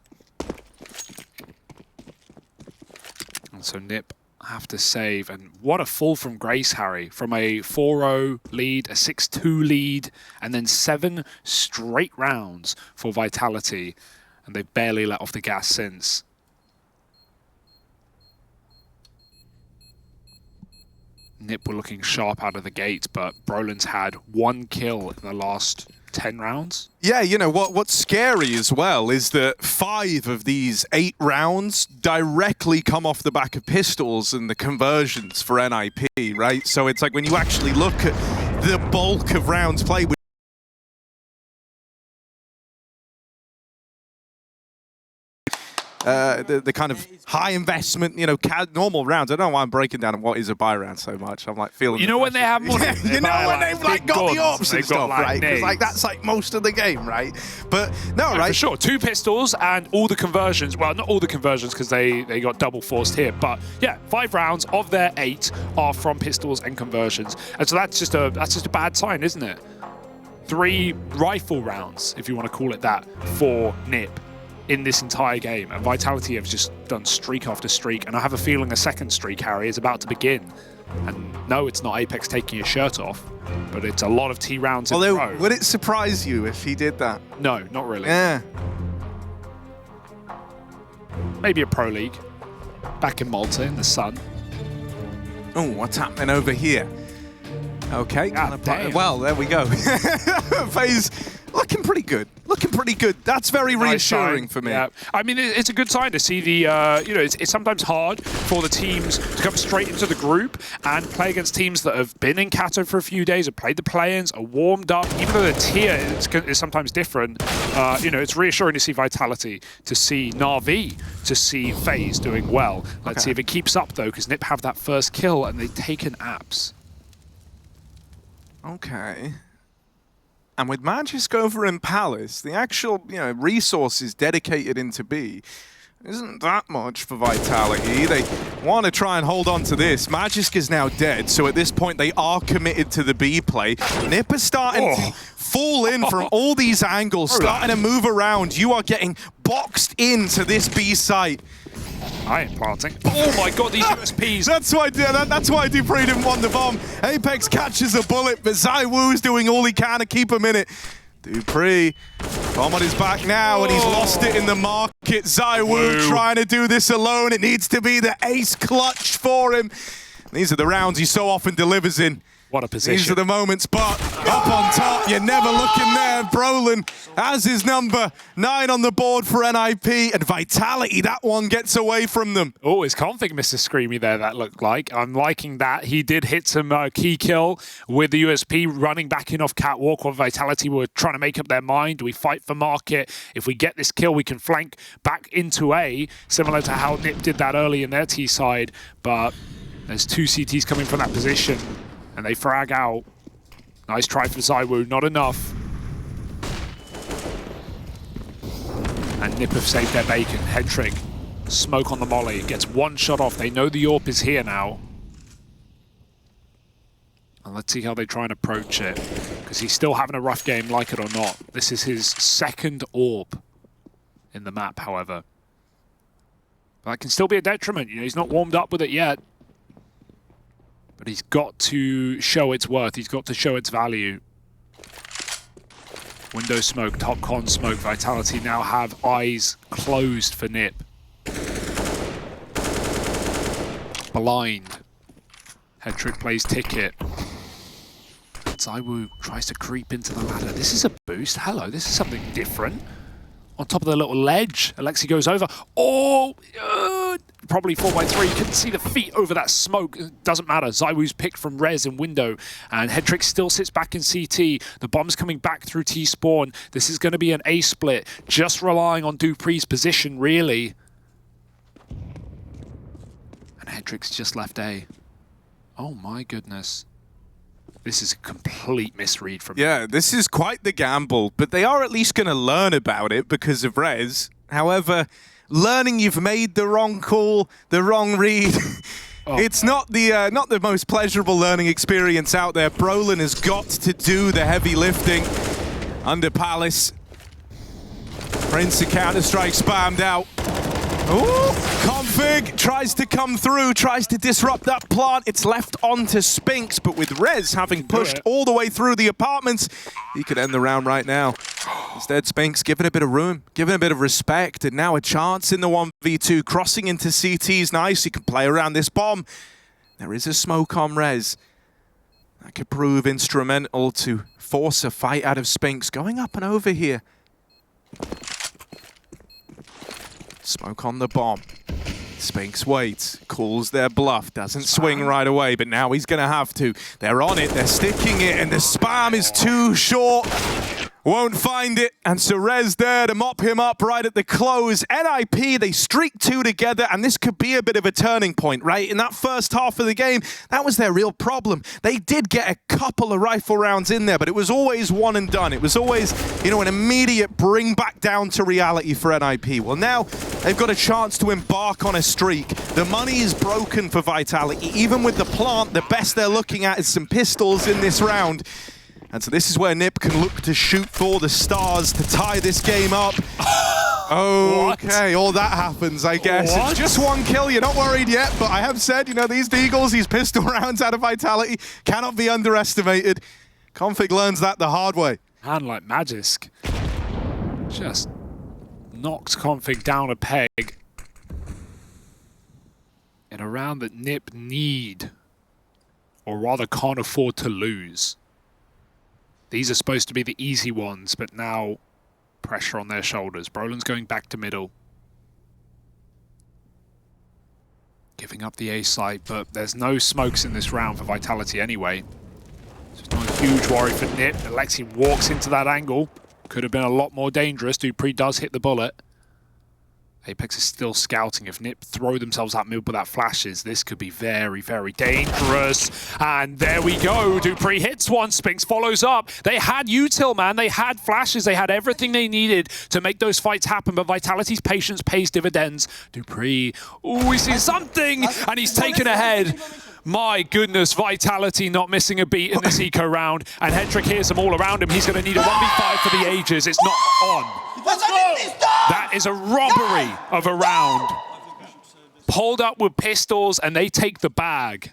And so NiP have to save. And what a fall from grace, Harry. From a 4-0 lead, a 6-2 lead, and then 7 straight rounds for Vitality. And they've barely let off the gas since. NiP were looking sharp out of the gate, but Brolin's had 1 kill in the last 10 rounds. Yeah, you know, what's scary as well is that 5 of these 8 rounds directly come off the back of pistols and the conversions for NiP, right? So it's like when you actually look at the bulk of rounds played, the kind of high investment, you know, normal rounds. I don't know why I'm breaking down what is a buy round so much. I'm like feeling. You know when they have money. You know when they've like got the ops and stuff, right? Because like that's like most of the game, right? But no, right? For sure, 2 pistols and all the conversions. Well, not all the conversions because they got double forced here, but yeah, 5 rounds of their 8 are from pistols and conversions, and so that's just a bad sign, isn't it? 3 rifle rounds, if you want to call it that, for NiP in this entire game, and Vitality have just done streak after streak, and I have a feeling a second streak, Harry, is about to begin. And no, it's not Apex taking his shirt off, but it's a lot of T rounds in a row. Would it surprise you if he did that? No, not really. Yeah. Maybe a Pro League, back in Malta in the sun. Oh, what's happening over here? Okay. Well, there we go. FaZe looking pretty good. Looking pretty good. That's very reassuring for me. Yeah. I mean, it's a good sign to see the, you know, it's sometimes hard for the teams to come straight into the group and play against teams that have been in Kato for a few days, have played the play-ins, are warmed up. Even though the tier is sometimes different, you know, it's reassuring to see Vitality, to see Na'Vi, to see FaZe doing well. Let's see if it keeps up, though, because NiP have that first kill and they've taken apps. Okay. And with Magisk over in Palace, the actual, you know, resources dedicated into B isn't that much for Vitality. They want to try and hold on to this. Magisk is now dead, so at this point they are committed to the B play. NiP is starting to fall in from all these angles, starting to move around. You are getting boxed into this B site. I ain't planting. Oh my god, these USPs. That's why Dupree didn't want the bomb. Apex catches a bullet, but ZywOo's doing all he can to keep him in it. Dupree, bomb on his back now, and he's lost it in the market. ZywOo trying to do this alone. It needs to be the ace clutch for him. These are the rounds he so often delivers in. What a position. These are the moments, but up on top, you're never looking there. Brolin has his number 9 on the board for NiP, and Vitality, that one gets away from them. Oh, his config Mr. Screamy there, that looked like. I'm liking that. He did hit some key kill with the USP running back in off Catwalk, while Vitality were trying to make up their mind. Do we fight for market? If we get this kill, we can flank back into A, similar to how NiP did that early in their T side, but there's 2 CTs coming from that position. And they frag out. Nice try for ZywOo, not enough. And NiP have saved their bacon. Head trick. Smoke on the molly. Gets 1 shot off. They know the AWP is here now. And let's see how they try and approach it. Because he's still having a rough game, like it or not. This is his 2nd AWP in the map, however. But that can still be a detriment. You know, he's not warmed up with it yet. But he's got to show its worth. He's got to show its value. Window smoke, top con smoke. Vitality now have eyes closed for NiP. Blind. Head trick plays ticket. ZywOo tries to creep into the ladder. This is a boost. Hello, this is something different. on top of the little ledge. Alexi goes over. Oh, probably 4x3. Couldn't see the feet over that smoke. Doesn't matter. ZywOo's picked from res in window, and Headtrick still sits back in CT. The bomb's coming back through T-spawn. This is going to be an A split, just relying on dupree's position, really. And Headtrick's just left A. Oh my goodness. This is a complete misread from Yeah, this is quite the gamble, but they are at least going to learn about it because of res. However, learning you've made the wrong call, the wrong read, it's not the most pleasurable learning experience out there. Brolin has got to do the heavy lifting under Palace. Prince of Counter-Strike spammed out. Ooh, Config tries to come through, tries to disrupt that plant. It's left onto Spinks, but with Rez having pushed all the way through the apartments, he could end the round right now. Instead, Spinks giving a bit of room, giving a bit of respect, and now a chance in the 1v2. Crossing into CT's nice. He can play around this bomb. There is a smoke on Rez. That could prove instrumental to force a fight out of Spinks. Going up and over here. Smoke on the bomb. Spinks waits, calls their bluff, doesn't swing right away, but now he's going to have to. They're on it, they're sticking it, and the spam is too short. Won't find it, and so Rez there to mop him up right at the close. NiP, they streak 2 together, and this could be a bit of a turning point, right? In that first half of the game, that was their real problem. They did get a couple of rifle rounds in there, but it was always one and done. It was always, you know, an immediate bring back down to reality for NiP. Well, now they've got a chance to embark on a streak. The money is broken for Vitality. Even with the plant, the best they're looking at is some pistols in this round. And so this is where NiP can look to shoot for the stars to tie this game up. Okay, all that happens, I guess. What? It's just 1 kill, you're not worried yet, but I have said, you know, these Deagles, these pistol rounds out of Vitality cannot be underestimated. Config learns that the hard way. Hand like Magisk just knocks Config down a peg in a round that NiP need, or rather can't afford to lose. These are supposed to be the easy ones, but now pressure on their shoulders. Brolin's going back to middle. Giving up the A site, but there's no smokes in this round for Vitality anyway. So it's not a huge worry for NiP. Alexi walks into that angle. Could have been a lot more dangerous. dupreeh does hit the bullet. Apex is still scouting. If NiP throw themselves at mid with that flashes, this could be very, very dangerous. And there we go. dupreeh hits one. Spinks follows up. They had util, man. They had flashes. They had everything they needed to make those fights happen. But Vitality's patience pays dividends. dupreeh, ooh, he sees something, and he's taken ahead. My goodness, Vitality not missing a beat in this eco round. And Headtrick hears them all around him. He's going to need a 1v5 for the ages. It's not on. That is a robbery of a round. Pulled up with pistols, and they take the bag.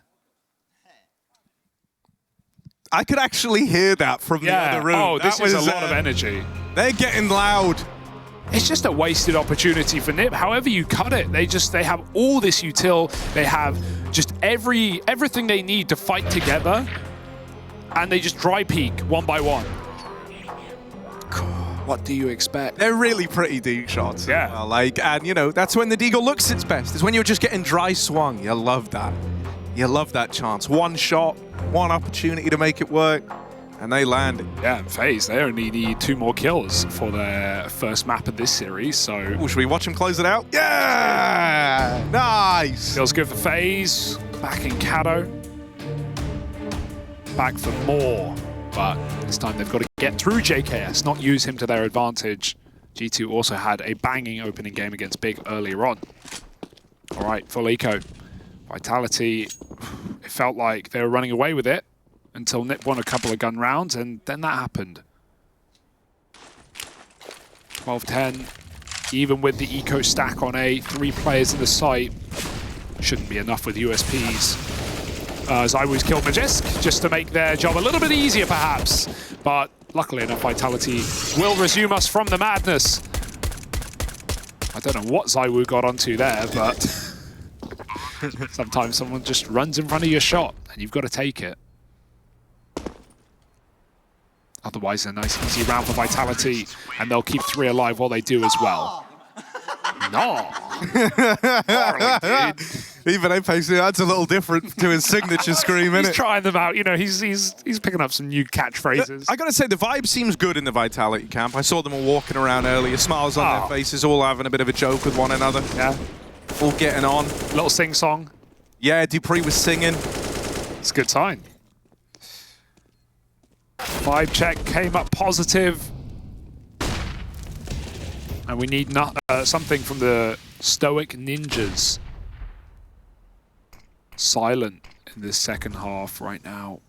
I could actually hear that from the other room. Oh, this is a lot of energy. They're getting loud. It's just a wasted opportunity for NiP. However you cut it, they have all this util. They have just everything they need to fight together, and they just dry peek one by one. What do you expect? They're really pretty deep shots. Yeah. Well, and you know, that's when the Deagle looks its best. Is when you're just getting dry swung. You love that. You love that chance. One shot, one opportunity to make it work, and they land it. Yeah, and FaZe, they only need 2 more kills for their first map of this series, so... Ooh, should we watch them close it out? Yeah! Nice! Feels good for FaZe. Back in Kato. Back for more. But this time they've got to get through JKS, not use him to their advantage. G2 also had a banging opening game against Big earlier on. All right, full eco. Vitality, it felt like they were running away with it until NiP won a couple of gun rounds, and then that happened. 12-10, even with the eco stack on A, 3 players in the site, shouldn't be enough with USPs. ZywOo's killed Magisk just to make their job a little bit easier, perhaps. But luckily enough, Vitality will resume us from the madness. I don't know what ZywOo got onto there, but sometimes someone just runs in front of your shot and you've got to take it. Otherwise, a nice easy round for Vitality, and they'll keep 3 alive while they do as well. No. Even Apex, that's a little different to his signature scream, He's innit? trying them out. You know, he's picking up some new catchphrases. I gotta say, the vibe seems good in the Vitality camp. I saw them all walking around earlier, smiles on their faces, all having a bit of a joke with one another. Yeah. All getting on. Little sing-song. Yeah, Dupree was singing. It's a good sign. Vibe check came up positive. And we need something from the Stoic Ninjas. Silent in this second half right now.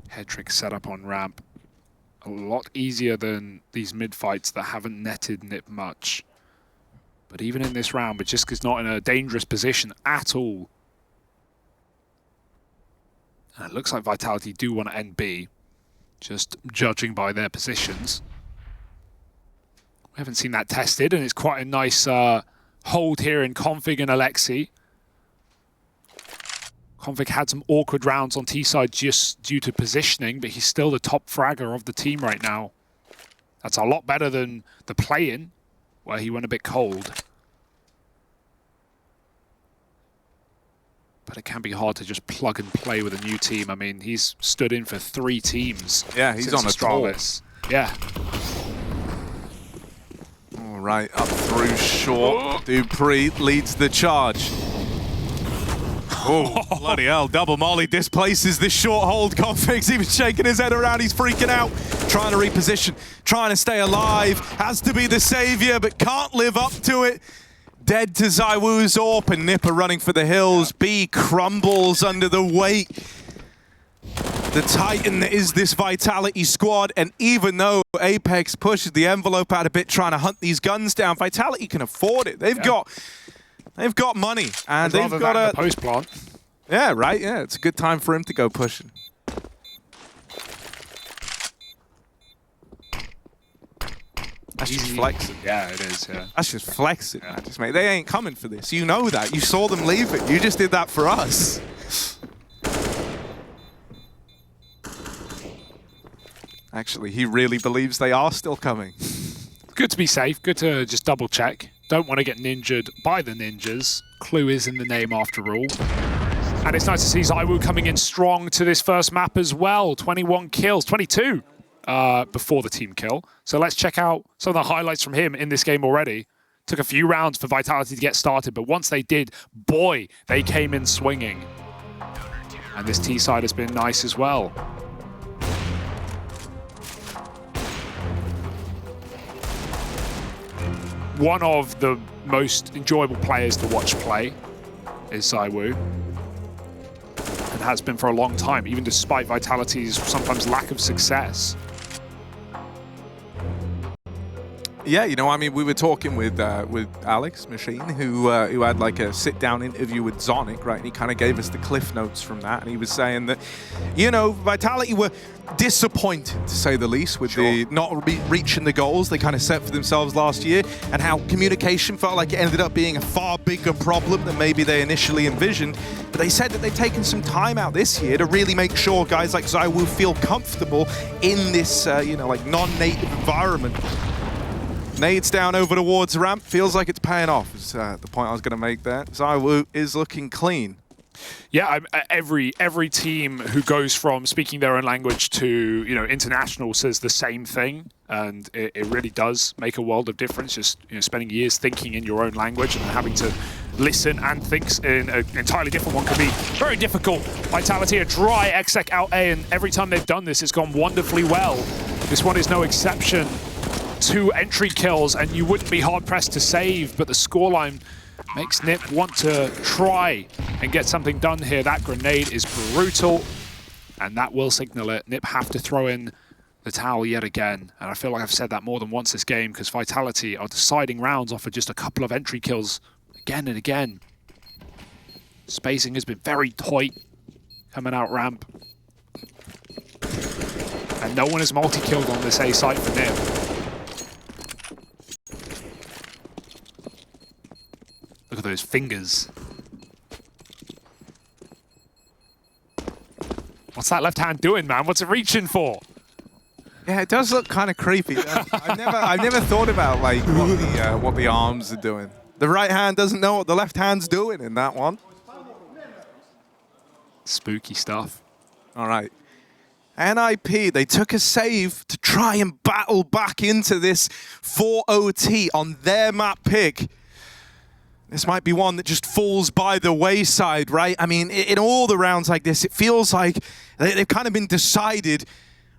Head trick set up on ramp. A lot easier than these mid fights that haven't netted NiP much. But even in this round, Bajiska's not in a dangerous position at all. And it looks like Vitality do want to end B, just judging by their positions. We haven't seen that tested, and it's quite a nice hold here in Config and Alexi. Config had some awkward rounds on T-side just due to positioning, but he's still the top fragger of the team right now. That's a lot better than the play-in, where he went a bit cold. But it can be hard to just plug and play with a new team. I mean, he's stood in for 3 teams. Yeah, he's on a tour. Yeah. All right, up through short. Dupree leads the charge. Oh, bloody hell. Double Molly displaces this short hold. Config's even shaking his head around. He's freaking out. Trying to reposition, trying to stay alive. Has to be the savior, but can't live up to it. Dead to ZywOo's AWP, and NiP are running for the hills. B crumbles under the weight. The titan that is this Vitality squad, and even though Apex pushes the envelope out a bit trying to hunt these guns down, Vitality can afford it. They've got money, and they've got a post plant. Yeah, right. Yeah, it's a good time for him to go pushing. That's just flexing. Yeah, it is, yeah. That's just flexing, mate. They ain't coming for this. You know that. You saw them leave it. You just did that for us. Actually, he really believes they are still coming. Good to be safe. Good to just double check. Don't want to get ninjured by the ninjas. Clue is in the name after all. And it's nice to see ZywOo coming in strong to this first map as well. 21 kills, 22 before the team kill. So let's check out some of the highlights from him in this game already. Took a few rounds for Vitality to get started, but once they did, boy, they came in swinging. And this T side has been nice as well. One of the most enjoyable players to watch play is ZywOo, and has been for a long time, even despite Vitality's sometimes lack of success. Yeah, you know, I mean, we were talking with Alex Machine, who had like a sit-down interview with Zonic, right? And he kind of gave us the cliff notes from that, and he was saying that, you know, Vitality were disappointed, to say the least, with the not reaching the goals they kind of set for themselves last year, and how communication felt like it ended up being a far bigger problem than maybe they initially envisioned. But they said that they've taken some time out this year to really make sure guys like ZywOo feel comfortable in this, you know, like non-native environment. Nades down over towards ramp. Feels like it's paying off, is the point I was going to make there. ZywOo is looking clean. Yeah, every team who goes from speaking their own language to, you know, international says the same thing, and it really does make a world of difference. Just, you know, spending years thinking in your own language and having to listen and think in an entirely different one can be very difficult. Vitality a dry exec out A, and every time they've done this, it's gone wonderfully well. This one is no exception. 2 entry kills, and you wouldn't be hard-pressed to save, but the scoreline makes NiP want to try and get something done here. That grenade is brutal, and that will signal it. NiP have to throw in the towel yet again, and I feel like I've said that more than once this game, because Vitality are deciding rounds off of just a couple of entry kills again and again. Spacing has been very tight coming out ramp, and no one is multi-killed on this A site for NiP. Look at those fingers. What's that left hand doing, man? What's it reaching for? Yeah, it does look kind of creepy. I've never thought about like what the arms are doing. The right hand doesn't know what the left hand's doing in that one. Spooky stuff. All right. NiP, they took a save to try and battle back into this 4 OT on their map pick. This might be one that just falls by the wayside, right? I mean, in all the rounds like this, it feels like they've kind of been decided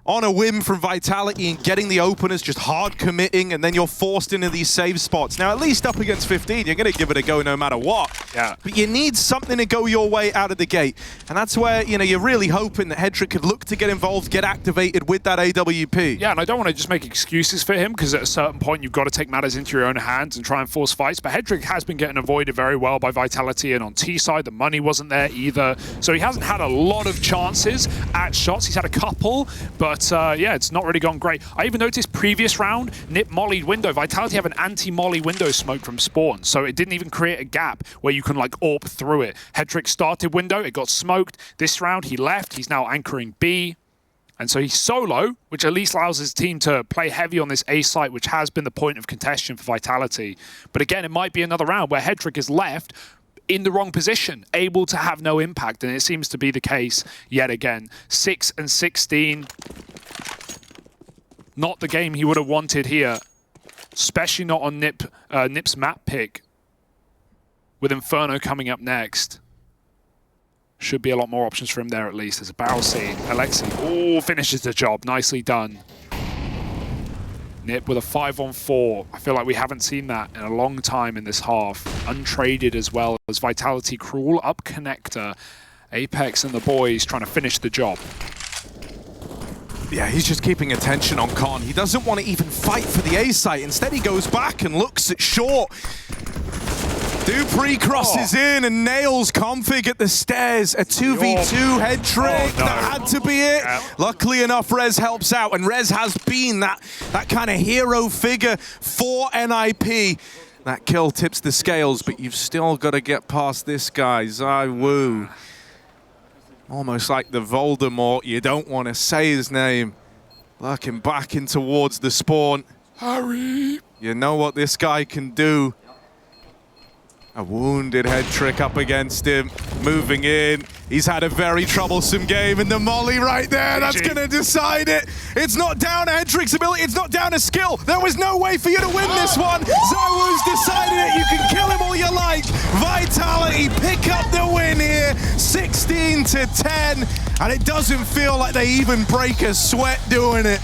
on a whim from Vitality and getting the openers, just hard committing, and then you're forced into these save spots. Now, at least up against 15, you're going to give it a go no matter what. Yeah. But you need something to go your way out of the gate. And that's where, you know, you're really hoping that Hedrick could look to get involved, get activated with that AWP. Yeah, and I don't want to just make excuses for him, because at a certain point, you've got to take matters into your own hands and try and force fights. But Hedrick has been getting avoided very well by Vitality, and on T side, the money wasn't there either. So he hasn't had a lot of chances at shots. He's had a couple, but yeah, it's not really gone great. I even noticed previous round, NiP mollied window. Vitality have an anti-molly window smoke from spawn, so it didn't even create a gap where you can like AWP through it. Hedrick started window, it got smoked. This round he left, he's now anchoring B. And so he's solo, which at least allows his team to play heavy on this A site, which has been the point of contention for Vitality. But again, it might be another round where Hedrick is left in the wrong position, able to have no impact, and it seems to be the case yet again. 6 and 16. Not the game he would have wanted here, especially not on NiP's map pick. With Inferno coming up next. Should be a lot more options for him there at least. There's a barrel scene. Alexi, oh, finishes the job. Nicely done. NiP with a 5-on-4. I feel like we haven't seen that in a long time in this half. Untraded as well as Vitality crawl up connector. Apex and the boys trying to finish the job. Yeah, he's just keeping attention on Con. He doesn't want to even fight for the A site. Instead, he goes back and looks at short. Dupree crosses in and nails Config at the stairs. A 2v2 head trick. That had to be it. Luckily enough, Rez helps out, and Rez has been that kind of hero figure for NiP. That kill tips the scales, but you've still got to get past this guy, ZywOo. Almost like the Voldemort, you don't want to say his name. Lurking back in towards the spawn. Hurry! You know what this guy can do. A wounded head trick up against him, moving in. He's had a very troublesome game, and the molly right there, that's going to decide it. It's not down to Hedrick's ability, it's not down to skill. There was no way for you to win this one. ZywOo's decided it, you can kill him all you like. Vitality pick up the win here, 16-10, and it doesn't feel like they even break a sweat doing it.